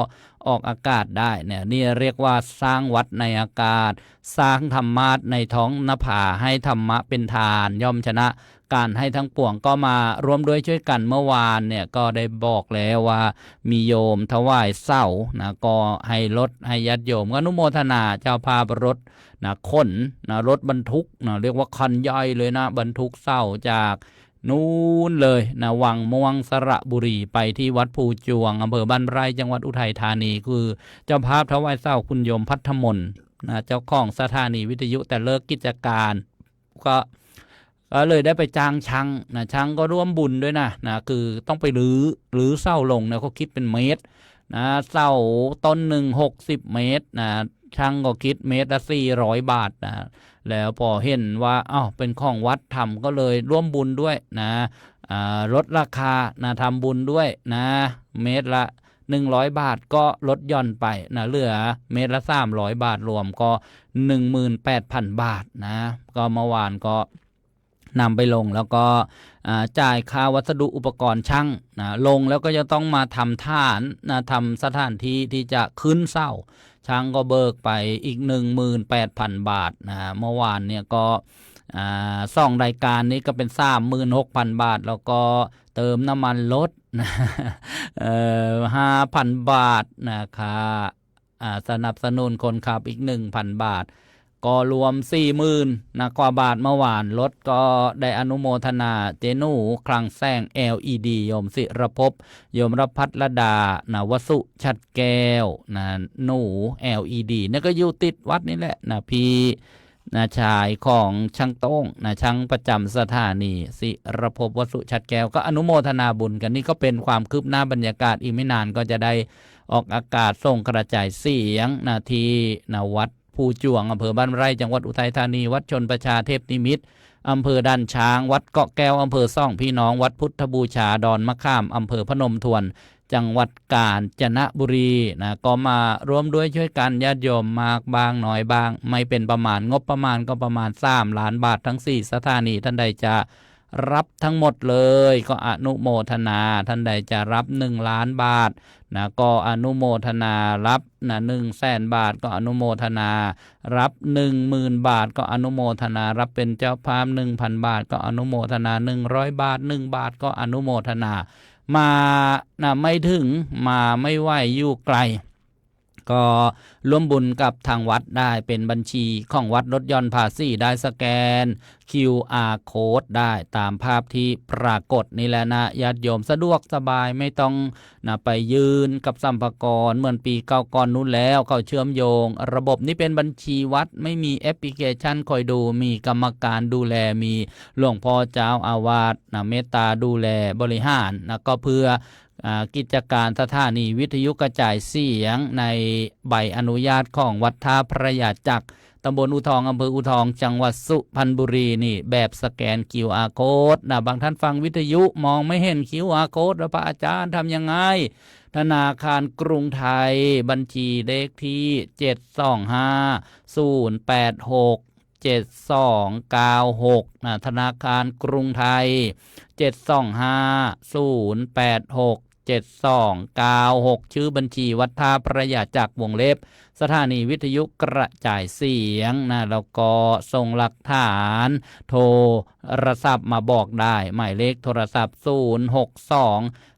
ออกอากาศได้เนี่ยนี่เรียกว่าสร้างวัดในอากาศสร้างธรรมาสในท้องนภาให้ธรรมะเป็นทานย่อมชนะการให้ทั้งปวงก็มาร่วมด้วยช่วยกันเมื่อวานเนี่ยก็ได้บอกแล้วว่ามีโยมถวายเสาก็ให้รถให้ญาติโยมก็อนุโมทนาเจ้าภาพรถขนรถบรรทุกเรียกว่าคันใหญ่เลยนะบรรทุกเสาจากนู้นเลยวังม่วงสระบุรีไปที่วัดภูจวงอำเภอบ้านไร่จังหวัดอุทัยธานีคือเจ้าภาพถวายเสาคุณโยมพัฒมนเจ้าของสถานีวิทยุแต่เลิกกิจการก็เลยได้ไปจ้างช่างช่างก็ร่วมบุญด้วยนะคือต้องไปรื้อเสาลงเขาคิดเป็นเมตรเสาต้นหนึ่ง60 เมตรช่างก็คิดเมตรละ400 บาทแล้วพอเห็นว่าเป็นของวัดทำก็เลยร่วมบุญด้วยลดราคาทำบุญด้วยเมตรละ100 บาทก็ลดหย่อนไปเหลือเมตรละ300 บาทรวมก็ 18,000 บาทก็เมื่อวานก็นำไปลงแล้วก็จ่ายค่าวัสดุอุปกรณ์ช่างลงแล้วก็จะต้องมาทำฐานทำสถานที่ที่จะขึ้นเสาช่างก็เบิกไปอีก 18,000 บาทเมื่อวานเนี่ยก็2 รายการนี้ก็เป็น 36,000 บาทแล้วก็เติมน้ำมันรถ5,000 บาทสนับสนุนคนขับอีก 1,000 บาทก็รวม 40,000 กว่าบาทเมื่อวานรถก็ได้อนุโมทนาเจนูคลังแสง LED โยมศิรภพโยมรพัฒรดาวสุชัดแก้วหนู LED นี่ก็อยู่ติดวัดนี่แหละพี่ชายของช่างโต้งช่างประจำสถานีศิรภพวสุชัดแก้วก็อนุโมทนาบุญกันนี่ก็เป็นความคืบหน้าบรรยากาศอีกไม่นานก็จะได้ออกอากาศส่งกระจายเสียงที่วัดภูจวงอำเภอบ้านไร่จังหวัดอุทัยธานีวัดชนประชาเทพนิมิตรอำเภอด่านช้างวัดเกาะแก้วอำเภอซ่องพี่น้องวัดพุทธบูชาดอนมะข้ามอำเภอพนมทวนจังหวัดกาญจนบุรีก็มาร่วมด้วยช่วยกันญาติโยมมากบางน้อยบางไม่เป็นประมาณงบประมาณก็ประมาณ3 ล้านบาททั้ง4สถานีท่านใดจะรับทั้งหมดเลยก็อนุโมทนาท่านใดจะรับ1 ล้านบาทก็อนุโมทนารับ100,000 บาทก็อนุโมทนารับ 10,000 บาทก็อนุโมทนารับเป็นเจ้าภาพ 1,000 บาทก็อนุโมทนา100 บาท1 บาทก็อนุโมทนามาไม่ถึงมาไม่ไหวอยู่ไกล ก็ร่วมบุญกับทางวัดได้เป็นบัญชีของวัดลดหย่อนภาษีได้สแกน QR Code ได้ตามภาพที่ปรากฏนี่แหละนะญาติโยมสะดวกสบายไม่ต้องไปยืนกับสัมภากระเหมือนปีเก่าก่อนนู้นแล้วเขาเชื่อมโยงระบบนี้เป็นบัญชีวัดไม่มีแอปพลิเคชันคอยดูมีกรรมการดูแลมีหลวงพ่อเจ้าอาวาสเมตตาดูแลบริหารก็เพื่อกิจการสถานีวิทยุกระจายเสียงในใบอนุญาตของวัดท่าพระยาจักรตำบลอูทองอำเภออูทองจังหวัดสุพรรณบุรีนี่แบบสแกน QR Code บางท่านฟังวิทยุมองไม่เห็น QR Code แล้วพระอาจารย์ทำยังไงธนาคารกรุงไทยบัญชีเลขที่725 086 7296ธนาคารกรุงไทย725 086 7296ชื่อบัญชีวัดท่าพระยาจักรวงเล็บสถานีวิทยุกระจายเสียงแล้วก็ส่งหลักฐานโทรศัพท์มาบอกได้หมายเลขโทรศัพท์062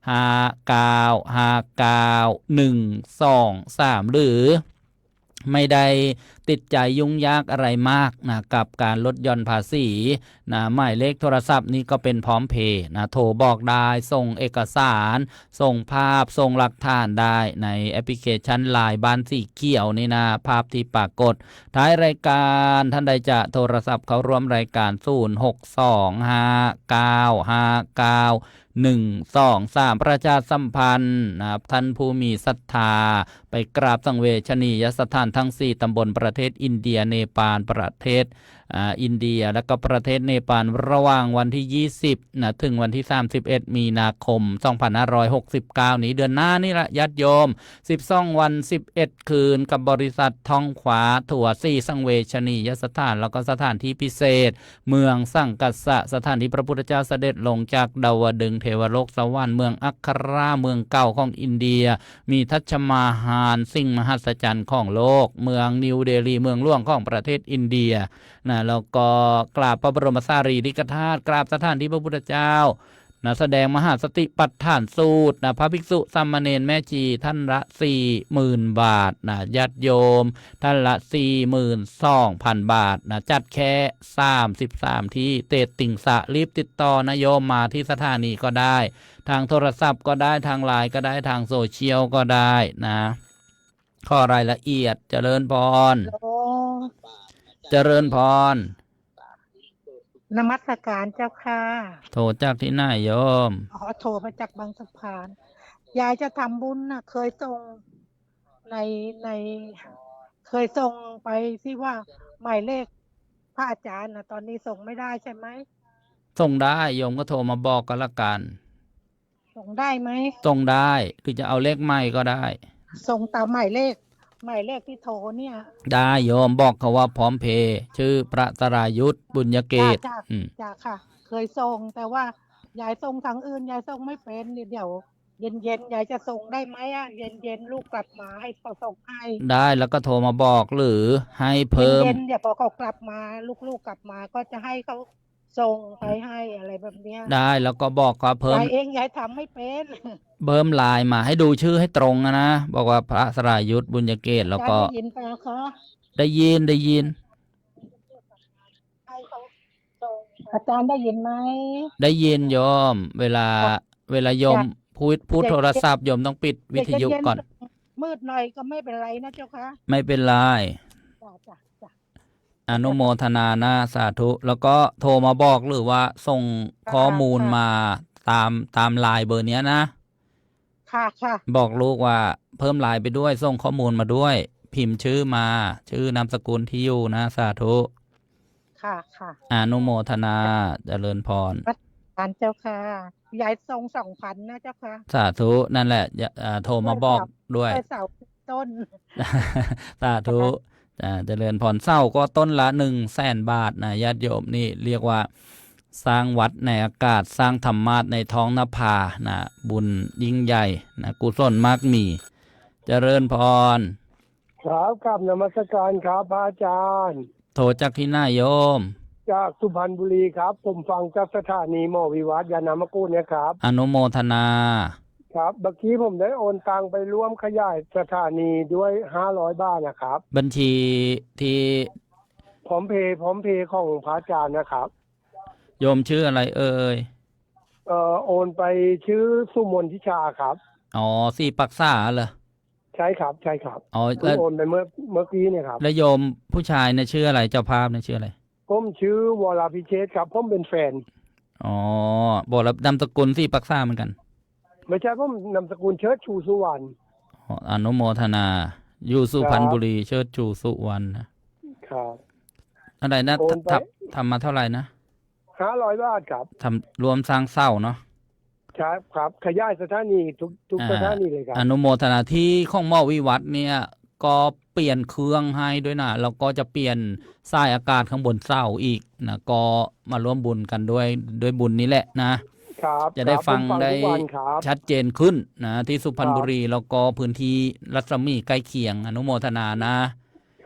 5959 123หรือไม่ได้ติดใจยุ่งยากอะไรมากกับการลดหย่อนภาษีหมายเลขโทรศัพท์นี้ก็เป็นพร้อมเพย์โทรบอกได้ส่งเอกสารส่งภาพส่งหลักฐานได้ในแอปพลิเคชัน LINE บ้านสีเขียวนี่ภาพที่ปรากฏท้ายรายการท่านใดจะโทรศัพท์เข้าร่วมรายการ0625999123ประชาสัมพันธ์ท่านผู้มีศรัทธาไปกราบสังเวชนียสถานทั้ง4ตำบลประเทศอินเดียเนปาลประเทศอินเดียและก็ประเทศเนปาลระหว่างวันที่20ถึงวันที่31มีนาคม2569นี้เดือนหน้านี่ละญาติโยม12วัน11คืนกับบริษัทท่องขวาถั่ว4สังเวชนียสถานแล้วก็สถานที่พิเศษเมืองสังกัสสะสถานที่พระพุทธเจ้าเสด็จลงจากดาวดึงส์เทวโลกสวรรค์เมืองอัคราเมืองเก่าของอินเดียมีทัชมาฮาลสิ่งมหัศจรรย์ของโลกเมืองนิวเดลีเมืองหลวงของประเทศอินเดียแล้วก็กราบพระบรมสารีริกธาตุกราบสถานที่พระพุทธเจ้าแสดงมหาสติปัฏฐานสูตรพระภิกษุสามเณรแม่ชีท่านละ 40,000 บาทญาติโยมท่านละ 42,000 บาทจัดแค่33ที่เตดติ่งสะรีบติดต่อโยมมาที่สถานีก็ได้ทางโทรศัพท์ก็ได้ทางไลน์ก็ได้ทางโซเชียลก็ได้ข้อรายละเอียดเจริญพรเจริญพรนมัสการเจ้าค่ะโทรจากที่ไหนโยมโทรมาจากบางสะพานยายจะทำบุญเคยส่งในเคยส่งไปที่ว่าหมายเลขพระอาจารย์ตอนนี้ส่งไม่ได้ใช่ไหมส่งได้โยมก็โทรมาบอกกันละกันส่งได้ไหมส่งได้คือจะเอาเลขใหม่ก็ได้ส่งตามหมายเลขที่โทรเนี่ยได้โยมบอกเขาว่าพร้อมเพย์ชื่อพระสรายุทธบุญยเกตจ้าค่ะเคยส่งแต่ว่ายายส่งทางอื่นยายส่งไม่เป็นเดี๋ยวเย็นยายจะส่งได้ไหมเย็นลูกกลับมาให้ส่งให้ได้แล้วก็โทรมาบอกหรือให้เพิ่มเย็นเดี๋ยวพอเขากลับมาลูกกลับมาก็จะให้เขาส่งไปให้อะไรแบบเนี้ยได้แล้วก็บอกเขาเพิ่มยายเองยายทำไม่เป็นเพิ่มไลน์มาให้ดูชื่อให้ตรงนะบอกว่าพระสรายุทธบุญยเกตแล้วก็ได้ยินไปแล้วคะได้ยินอาจารย์ได้ยินไหมได้ยินโยมเวลาโยมพูดโทรศัพท์โยมต้องปิดวิทยุก่อนมืดหน่อยก็ไม่เป็นไรนะเจ้าค่ะไม่เป็นไรอนุโมทนาสาธุแล้วก็โทรมาบอกหรือว่าส่งข้อมูลมาตามไลน์เบอร์เนี้ยนะค่ะบอกลูกว่าเพิ่มไลน์ไปด้วยส่งข้อมูลมาด้วยพิมพ์ชื่อมาชื่อนามสกุลที่อยู่นะสาธุค่ะอนุโมทนาเจริญพรการเจ้าค่ะยายส่ง 2,000 นะเจ้าค่ะสาธุนั่นแหละโทรมาบอกด้วยเสาต้นสาธุเจริญพรเศร้าก็ต้นละ 100,000 บาทญาติโยมนี่เรียกว่าสร้างวัดในอากาศสร้างธรรมาสในท้องนภาบุญยิ่งใหญ่กุศลมากมีเจริญพรครับกับนมัสการครับพระอาจารย์โทรจากที่ไหนโยมจากสุพรรณบุรีครับผมฟังจากสถานีหมอวิวัฒน์ยานามกูลเนี่ยครับอนุโมทนา ครับเมื่อกี้ผมได้โอนตังไปร่วมขยายสถานีด้วย500 บาทนะครับ บัญชีที่ พร้อมเพย์ของพระอาจารย์นะครับ โยมชื่ออะไรเอ่ย โอนไปชื่อสุมนทิชาครับ อ๋อสี่ปักษาเหรอ ใช่ครับใช่ครับ อ๋อ เพิ่ แล้ ง ว โอนไปเมื่อกี้เนี่ยครับ แล้วโยมผู้ชายเนี่ยชื่ออะไรเจ้าภาพเนี่ยชื่ออะไร ผมชื่อวรพิเชษครับผมเป็นแฟน อ๋อบอกแล้วนามสกุลสี่ปักษาเหมือนกัน ไม่ใช่ผมนามสกุลเชิดชูสุวรรณ อ๋ออนุโมทนา อยู่สุพรรณ ครับ บุรีเชิดชูสุวรรณนะครับ อะไรนะ โอนไป ทำมาเท่าไหร่นะ 500 บาทครับ ทำรวมสร้างเศร้าเนาะ ครับขยายสถานีทุกสถานีเลยครับ อนุโมทนาที่ของหมอวิวัฒน์เนี่ยก็เปลี่ยนเครื่องให้ด้วยนะแล้วก็จะเปลี่ยนสายอากาศข้างบนเสาอีกนะก็มาร่วมบุญกันด้วยบุญนี้แหละนะครับ จะได้ ครับ ฟัง ผม ได้ ทุกวันครับ ชัดเจนขึ้นนะที่สุพรรณ ครับ บุรีแล้วก็พื้นที่รัศมีใกล้เคียง อนุโมทนานะ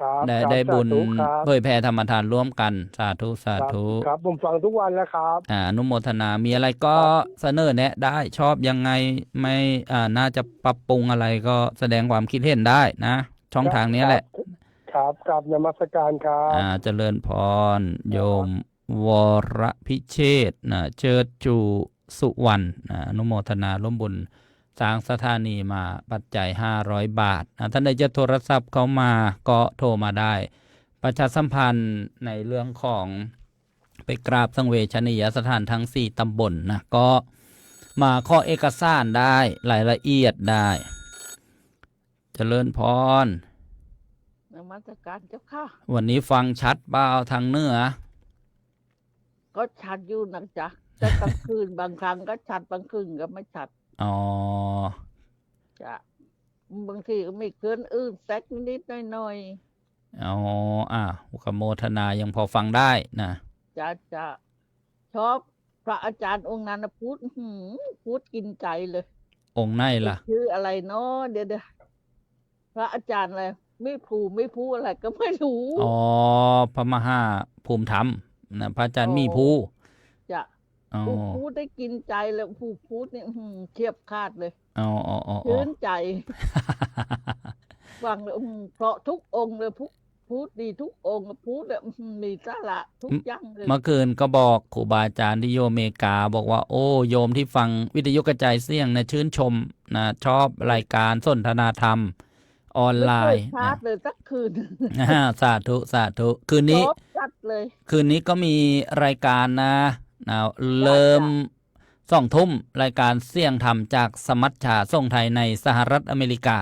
ครับ ครับ ได้บุญ สาธุครับ เผยแผ่ธรรมทานร่วมกันสาธุสาธุ ครับผมฟังทุกวันแล้วครับ อนุโมทนามีอะไรก็เสนอแนะได้ชอบยังไงไม่น่าจะปรับปรุงอะไรก็แสดงความคิดเห็นได้นะช่องทางนี้แหละ ครับกับนมัสการครับ เจริญพรโยมวรพิเชษฐ์นะเชิดจูสุวรรณอนุโมทนาร่วมบุญสร้างสถานีมาปัจจัย500 บาทท่านใดจะโทรศัพท์เข้ามาก็โทรมาได้ ประชาสัมพันธ์ในเรื่องของไปกราบสังเวชนียสถานทั้ง4ตำบลนะก็มาข้อเอกสารได้รายละเอียดได้เจริญพร นมัสการเจ้าค่ะ วันนี้ฟังชัดเปล่าทางเหนือ ก็ชัดอยู่นะจ๊ะแต่กลางคืน บางครั้งก็ชัดบางคืนก็ไม่ชัด อ๋อ จ้ะบางทีก็ไม่เกินอื่นแซกนิดๆหน่อย อ๋อขโมทนายังพอฟังได้นะ ๆจะชอบพระอาจารย์องค์นั้นนะพูดกินใจเลย องค์ไหนล่ะ ชื่ออะไรเนาะเดี๋ยวพระอาจารย์อะไรไม่พูอะไรก็ไม่รู้ อ๋อ พระมหาภูมิธรรมนะพระอาจารย์ อ๋อ มีภู จะ อ๋อ พูดได้กินใจเลยพูดเนี่ยเทียบคาดเลย อ๋ออ๋ออ๋อ ชื่นใจ ฟังเลยเพราะทุกองค์เลยพูดดีทุกองค์พูดแบบมีสาระทุกอย่างเลย เมื่อคืนก็บอกครูบาอาจารย์ที่โยมอเมริกาบอกว่า โอ้โยมที่ฟังวิทยุกระจายเสียงนะชื่นชมนะชอบรายการสนทนาธรรมออนไลน์ ไม่เคยพลาดเลยสักคืน สาธุสาธุคืนนี้ ชอบจัดเลย คืนนี้ก็มีรายการนะเริ่ม2 ทุ่มรายการเสี่ยงธรรมจากสมัชชาส่งไทยในสหรัฐอเมริกา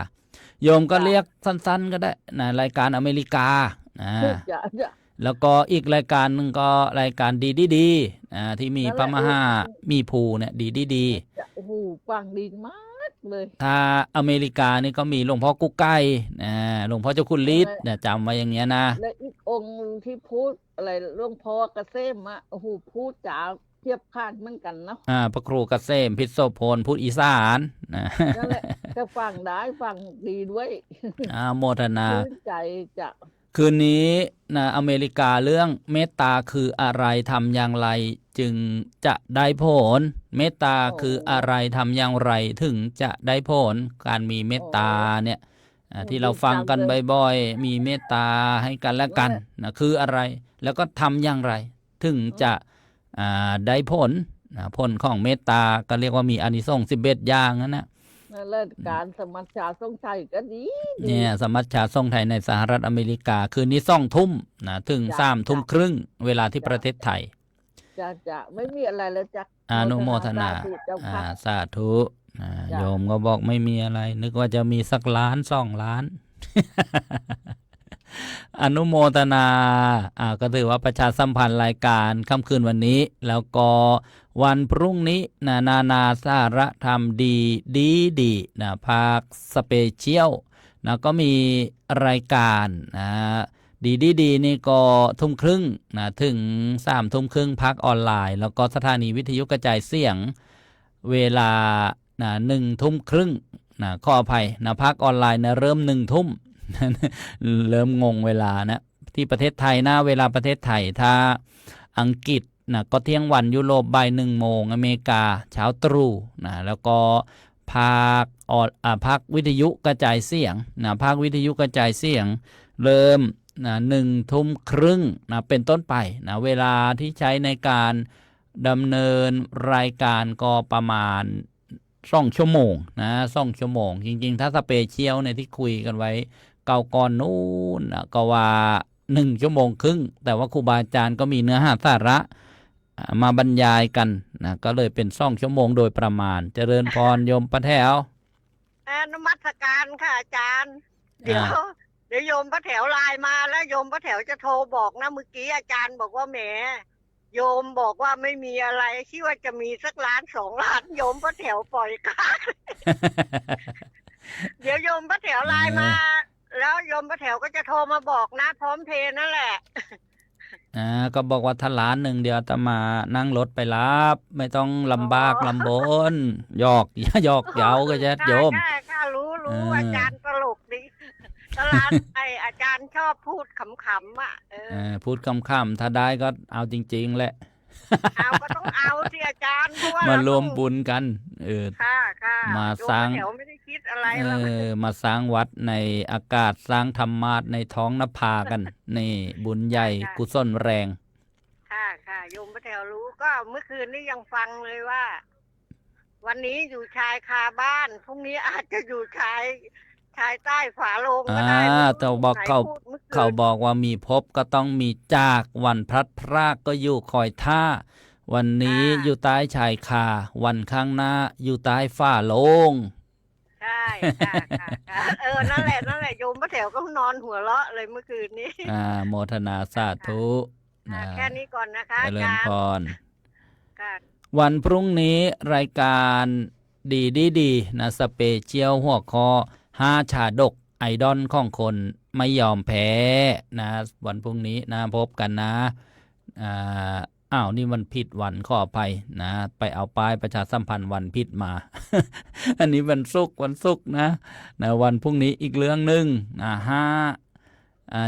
โยมก็ จ้ะ เรียกสั้นๆก็ได้นะรายการอเมริกานะ จะ แล้วก็อีกรายการหนึ่งก็รายการดีที่มี นั่นแหละ พระมหามีภูเนี่ยดี โอ้โหฟังดีมากเลย ถ้าอเมริกานี่ก็มีหลวงพ่อกุ๊กไก่หลวงพ่อเจ้าคุณฤทธิ์เนี่ยจำไว้อย่างเงี้ยนะ และอีกองค์ที่พูดอะไรหลวงพ่อเกษมอ่ะโอ้โหพูดจาเทียบคาดเหมือนกันเนาะ พระครูเกษมพิษโสพลพูดอีสานนะ นั่นแหละจะฟังได้ฟังดีด้วย โมทนา ชื่นใจจะ คืนนี้นะอเมริกาเรื่องเมตตาคืออะไรทำอย่างไรจึงจะได้ผล เมตตาคืออะไรทำอย่างไรถึงจะได้ผล การมีเมตตาเนี่ยที่เราฟังกันบ่อยๆมีเมตตาให้กันและกันนะคืออะไรแล้วก็ทำอย่างไรถึงจะได้ผลผลของเมตตาก็เรียกว่ามีอานิสงส์11 อย่างนั่นนะ นั่นแหละการสมัชชาทรงชัยก็ดี เนี่ยสมัชชาส่งไทยในสหรัฐอเมริกาคืนนี้2 ทุ่มนะถึง3 ทุ่มครึ่งเวลาที่ประเทศไทย จะไม่มีอะไรแล้วจ้ะ อนุโมทนา สธุเจ้าค่ะ สาธุจ้ะโยมก็บอกไม่มีอะไร นึกว่าจะมีสักล้าน2 ล้าน อนุโมทนาก็ถือว่าประชาสัมพันธ์รายการค่ำคืนวันนี้ แล้วก็วันพรุ่งนี้นานาสาระธรรมดีนะภาคสเปเชียลนะก็มีรายการดีนี่ก็ทุ่มครึ่งนะถึง3 ทุ่มครึ่งพักออนไลน์ แล้วก็สถานีวิทยุกระจายเสียงเวลา1 ทุ่มครึ่งนะขออภัยนะพักออนไลน์นะเริ่ม1 ทุ่ม เริ่มงงเวลานะที่ประเทศไทยนะเวลาประเทศไทยถ้าอังกฤษนะก็เที่ยงวันยุโรปบ่าย1 โมงอเมริกาเช้าตรู่นะแล้วก็ ภาคภาควิทยุกระจายเสียงนะภาควิทยุกระจายเสียงเริ่มนะ1:30นะเป็นต้นไปนะเวลาที่ใช้ในการดำเนินรายการก็ประมาณ2 ชั่วโมงนะ2 ชั่วโมงจริงๆถ้าสเปเชียลในที่คุยกันไว้เก่าก่อนนู้นก็ว่า1 ชั่วโมงครึ่งแต่ว่าครูบาอาจารย์ก็มีเนื้อหาสาระมาบรรยายกันนะก็เลยเป็น2 ชั่วโมงโดยประมาณเจริญพรโยมป้าแถวนมัสการค่ะอาจารย์เดี๋ยวโยมพระแถวไลน์มาแล้วโยมพระแถวจะโทรบอกนะเมื่อกี้อาจารย์บอกว่าแหมโยมบอกว่าไม่มีอะไรคิดว่าจะมีสัก1 ล้าน 2 ล้านโยมพระแถวปล่อยกาก เดี๋ยวโยมพระแถวไลน์มาแล้วโยมพระแถวก็จะโทรมาบอกนะพร้อมเพย์นั่นแหละก็บอกว่าถ้า1 ล้านเดี๋ยวอาตมานั่งรถไปรับไม่ต้องลำบากลำบนหยอกเย้าก็จะโยมค่ะรู้อาจารย์ตลกดีตลาดอาจารย์ชอบพูดขำๆอ่ะพูดขำๆถ้าได้ก็เอาจริงๆแหละเอาก็ต้องเอาสิอาจารย์เพราะว่ามารวมบุญกันค่ะมาสร้างไม่ได้คิดอะไรมาสร้างวัดในอากาศสร้างธรรมาสในท้องนภากันนี่บุญใหญ่กุศลแรงค่ะโยมพระแถวรู้ก็เมื่อคืนนี้ยังฟังเลยว่าวันนี้อยู่ชายคาบ้านพรุ่งนี้อาจจะอยู่ชายใต้ฝาโลงก็ได้แต่บอกเขาบอกว่ามีพบก็ต้องมีจากวันพลัดพรากก็อยู่คอยท่าวันนี้อยู่ใต้ชายคาวันข้างหน้าอยู่ใต้ฝาโลงใช่นั่นแหละโยมพระแถวก็นอนหัวเราะเลยเมื่อคืนนี้โมทนาสาธุแค่นี้ก่อนนะคะเจริญพรวันพรุ่งนี้รายการดีนะสเปเชียลหัวข้อ5 ชาดกไอดอลของคนไม่ยอมแพ้นะวันพรุ่งนี้นะพบกันนะนี่มันผิดวันขออภัยนะไปเอาป้ายประชาสัมพันธ์วันผิดมา อันนี้วันศุกร์นะวันพรุ่งนี้อีกเรื่องนึงนะ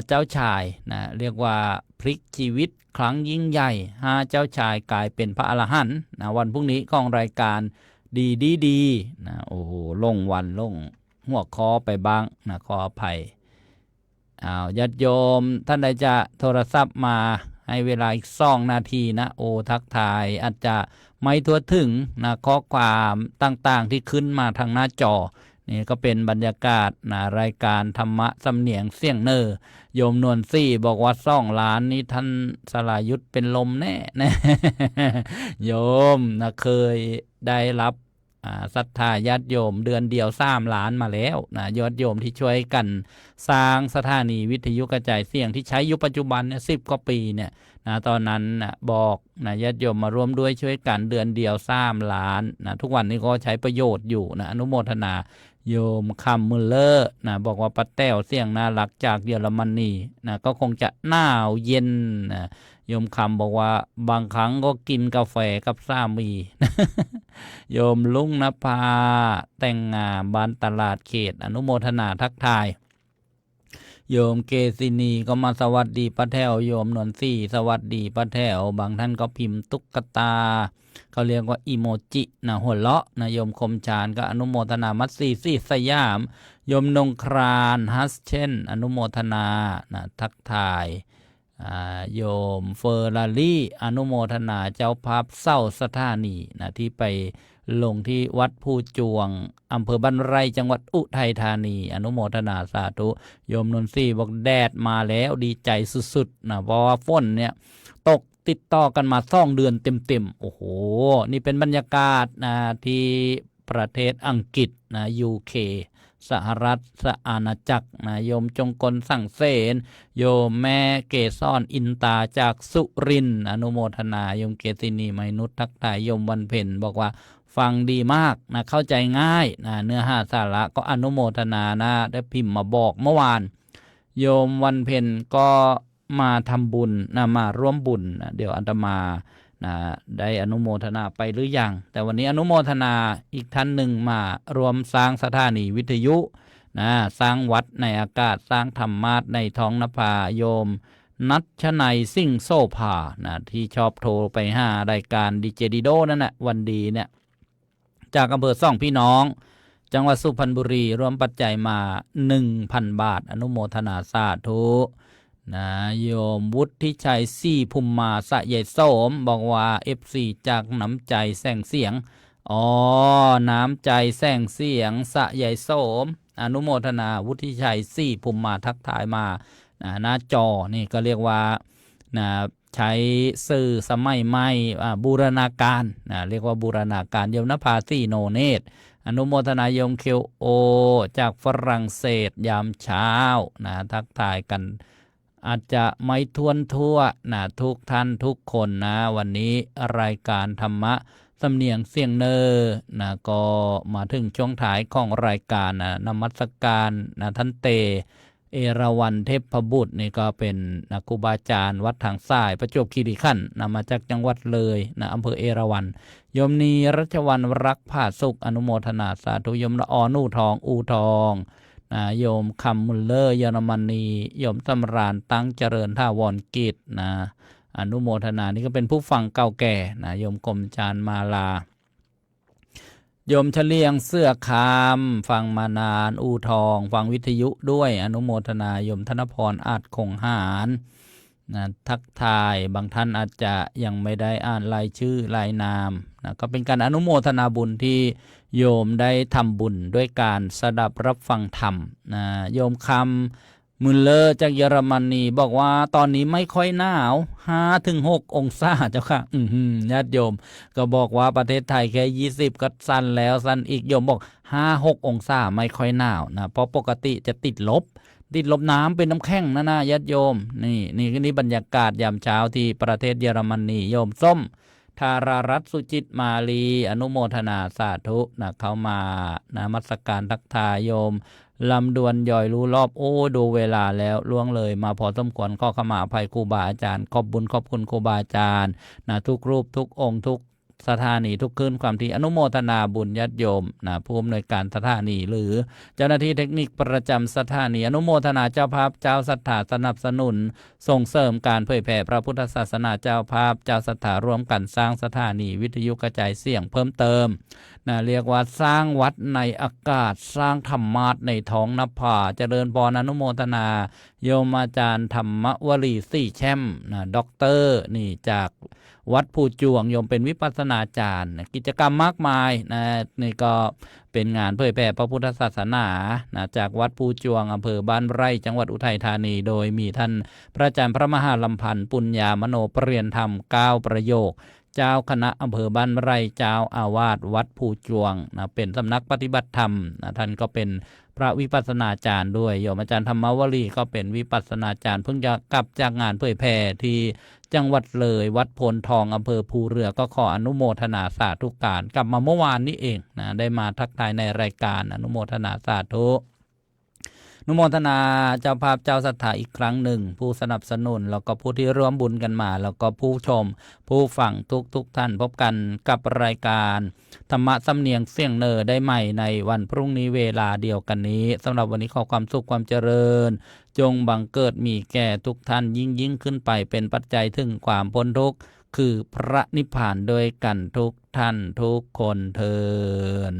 เจ้าชายนะเรียกว่าพลิกชีวิตครั้งยิ่งใหญ่5 เจ้าชายกลายเป็นพระอรหันต์นะวันพรุ่งนี้ของรายการดีนะโอ้โหลงหัวคอไปบ้างนะขออภัยญาติโยมท่านใดจะโทรศัพท์มาให้เวลาอีก2 นาทีนะทักทายอาจจะไม่ทั่วถึงนะข้อความต่างๆที่ขึ้นมาทางหน้าจอนี่ก็เป็นบรรยากาศนะรายการธรรมะสำเนียงเสียงเนอโยมนวลซี่บอกว่า2 ล้านนี่ท่านสลายุทธเป็นลมแน่นะโยมนะเคยได้รับศรัทธาญาติโยมเดือนเดียว3 ล้านมาแล้วนะญาติโยมที่ช่วยกันสร้างสถานีวิทยุกระจายเสียงที่ใช้อยู่ปัจจุบันเนี่ย10 กว่าปีเนี่ยนะตอนนั้นนะบอกนะญาติโยมมาร่วมด้วยช่วยกันเดือนเดียว3 ล้านนะทุกวันนี้ก็ใช้ประโยชน์อยู่นะอนุโมทนาโยมคัมมุลเลอร์นะบอกว่าป้าแต้วเสียงน่ารักจากเยอรมนีนะก็คงจะหนาวเย็นนะโยมคำบอกว่าบางครั้งก็กินกาแฟกับสามี โยมลุงนภาแต่งงานบ้านตลาดเขตอนุโมทนาทักทายโยมเกษินีก็มาสวัสดีป้าแถวโยมนวลซี่สวัสดีป้าแถวบางท่านก็พิมพ์ตุ๊กตาเขาเรียกว่าอีโมจินะหัวเราะนะโยมคมชานก็อนุโมทนามัตสีสยามโยมนงครานฮัสเช่นอนุโมทนานะทักทายโยมเฟอร์รารี่อนุโมทนาเจ้าภาพเศร้าสถานีนะที่ไปลงที่วัดผู้จวงอำเภอบ้านไร่จังหวัดอุทัยธานีอนุโมทนาสาธุโยมนนทรีบอกแดดมาแล้วดีใจสุดๆนะเพราะว่าฝนเนี่ยตกติดต่อกันมา2 เดือนเต็มๆโอ้โหนี่เป็นบรรยากาศนะที่ประเทศอังกฤษนะ UKสหรัฐอาณาจักรนะโยมจงกลสั่งเสนโยมแม่เกศรอินตาจากสุรินทร์อนุโมทนาโยมเกษินีไมนุษย์ทักทายโยมวันเพ็ญบอกว่าฟังดีมากนะเข้าใจง่ายนะเนื้อหาสาระก็อนุโมทนานะได้พิมพ์มาบอกเมื่อวานโยมวันเพ็ญก็มาทำบุญนะมาร่วมบุญนะเดี๋ยวอาตมานะได้อนุโมทนาไปหรือยังแต่วันนี้อนุโมทนาอีกท่านหนึ่งมารวมสร้างสถานีวิทยุนะสร้างวัดในอากาศสร้างธรรมาสในท้องนภาโยมนัทชนัยสิ่งโซภานะที่ชอบโทรไปหารายการดีเจดิโดนั่นแหละวันดีเนี่ย จากอำเภอซ่องพี่น้องจังหวัดสุพรรณบุรีรวมปัจจัยมา 1,000 บาทอนุโมทนาสาธุนะโยมวุฒิชัยซี่ภูมิมาสะใหญ่โสมบอกว่า FC จากน้ำใจแสงเสียงน้ำใจแสงเสียงสะใหญ่โสมอนุโมทนาวุฒิชัยซี่ภูมิมาทักทายมาหน้าจอนี่ก็เรียกว่าใช้สื่อสมัยใหม่บูรณาการเรียกว่าบูรณาการโยมนภาซี่โนเนตอนุโมทนายมเคโอจากฝรั่งเศสยามเช้าทักทายกันอาจจะไม่ทวนทั่วทุกท่านทุกคนวันนี้รายการธรรมะสำเนียงเสียงเนอก็มาถึงช่วงท้ายของรายการนมัสการท่านเตเอราวัณเทพบุตรนี่ก็เป็นครูบาอาจารย์วัดทางสายประจวบคีรีขันธ์มาจากจังหวัดเลยอำเภอเอราวัณโยมนีรัชวรรณรักผาสุขอนุโมทนาสาธุโยมละออนู่ทองอูทองโยมคำมุลเลอร์เยอรมนีโยมสำราญตั้งเจริญท่าวรกิจอนุโมทนานี่ก็เป็นผู้ฟังเก่าแก่โยมกรมจานมาลาโยมเฉลียงเสื้อคามฟังมานานอูทองฟังวิทยุด้วยอนุโมทนาโยมธนพรอาจคงหารทักทายบางท่านอาจจะยังไม่ได้อ่านรายชื่อรายนามก็เป็นการอนุโมทนาบุญที่โยมได้ทำบุญด้วยการสดับรับฟังธรรมโยมคำมุลเลอร์จากเยอรมนีบอกว่าตอนนี้ไม่ค่อยหนาว 5-6 องศาเจ้าค่ะญาติโยมก็บอกว่าประเทศไทยแค่20ก็สั้นแล้วสั้นอีกโยมบอก 5-6 องศาไม่ค่อยหนาวเพราะปกติจะติดลบน้ำเป็นน้ำแข็งญาติโยมนี่บรรยากาศยามเช้าที่ประเทศเยอรมนีโยมส้มธารารัตน์สุจิตมาลีอนุโมทนาสาธุเข้ามานมัสการทักทายโยมลำดวนย่อยรู้รอบดูเวลาแล้วล่วงเลยมาพอสมควรข้อขมาอภัยครูบาอาจารย์ขอบบุญขอบคุณครูบาอาจารย์ทุกรูปทุกองค์ทุกสถานีทุกคืนความที่อนุโมทนาบุญญาติโยมผู้อำนวยการสถานีหรือเจ้าหน้าที่เทคนิคประจำสถานีอนุโมทนาเจ้าภาพเจ้าศรัทธาสนับสนุนส่งเสริมการเผยแผ่พระพุทธศาสนาเจ้าภาพเจ้าศรัทธาร่วมกันสร้างสถานีวิทยุกระจายเสียงเพิ่มเติมเรียกว่าสร้างวัดในอากาศสร้างธรรมาสในท้องนภาเจริญพรอนุโมทนาโยมอาจารย์ธรรมวลีสี่แช่มด็อกเตอร์จากวัดภูจวงโยมเป็นวิปัสสนาจารย์กิจกรรมมากมายนี่ก็เป็นงานเผยแผ่พระพุทธศาสนาจากวัดภูจวงอำเภอบ้านไร่จังหวัดอุทัยธานีโดยมีท่านพระอาจารย์พระมหาลำพันธ์ปุญญามโนปริยนธรรม9ประโยคเจ้าคณะอำเภอบ้านไร่เจ้าอาวาสวัดภูจวงเป็นสำนักปฏิบัติธรรมท่านก็เป็นพระวิปัสสนาจารย์ด้วยโยมอาจารย์ธรรมวลีก็เป็นวิปัสสนาจารย์เพิ่งจะกลับจากงานเผยแผ่ที่จังหวัดเลยวัดโพนทองอำเภอภูเรือก็ขออนุโมทนาสาธุการกลับมาเมื่อวานนี้เองได้มาทักทายในรายการอนุโมทนาสาธุอนุโมทนาเจ้าภาพเจ้าศรัทธาอีกครั้งหนึ่งผู้สนับสนุนแล้วก็ผู้ที่ร่วมบุญกันมาแล้วก็ผู้ชมผู้ฟังทุกท่านพบกันกับรายการธรรมะสำเนียงเสียงเนอได้ใหม่ในวันพรุ่งนี้เวลาเดียวกันนี้สำหรับวันนี้ขอความสุขความเจริญจงบังเกิดมีแก่ทุกท่านยิ่งขึ้นไปเป็นปัจจัยถึงความพ้นทุกข์คือพระนิพพานโดยกันทุกท่านทุกคนเทอญ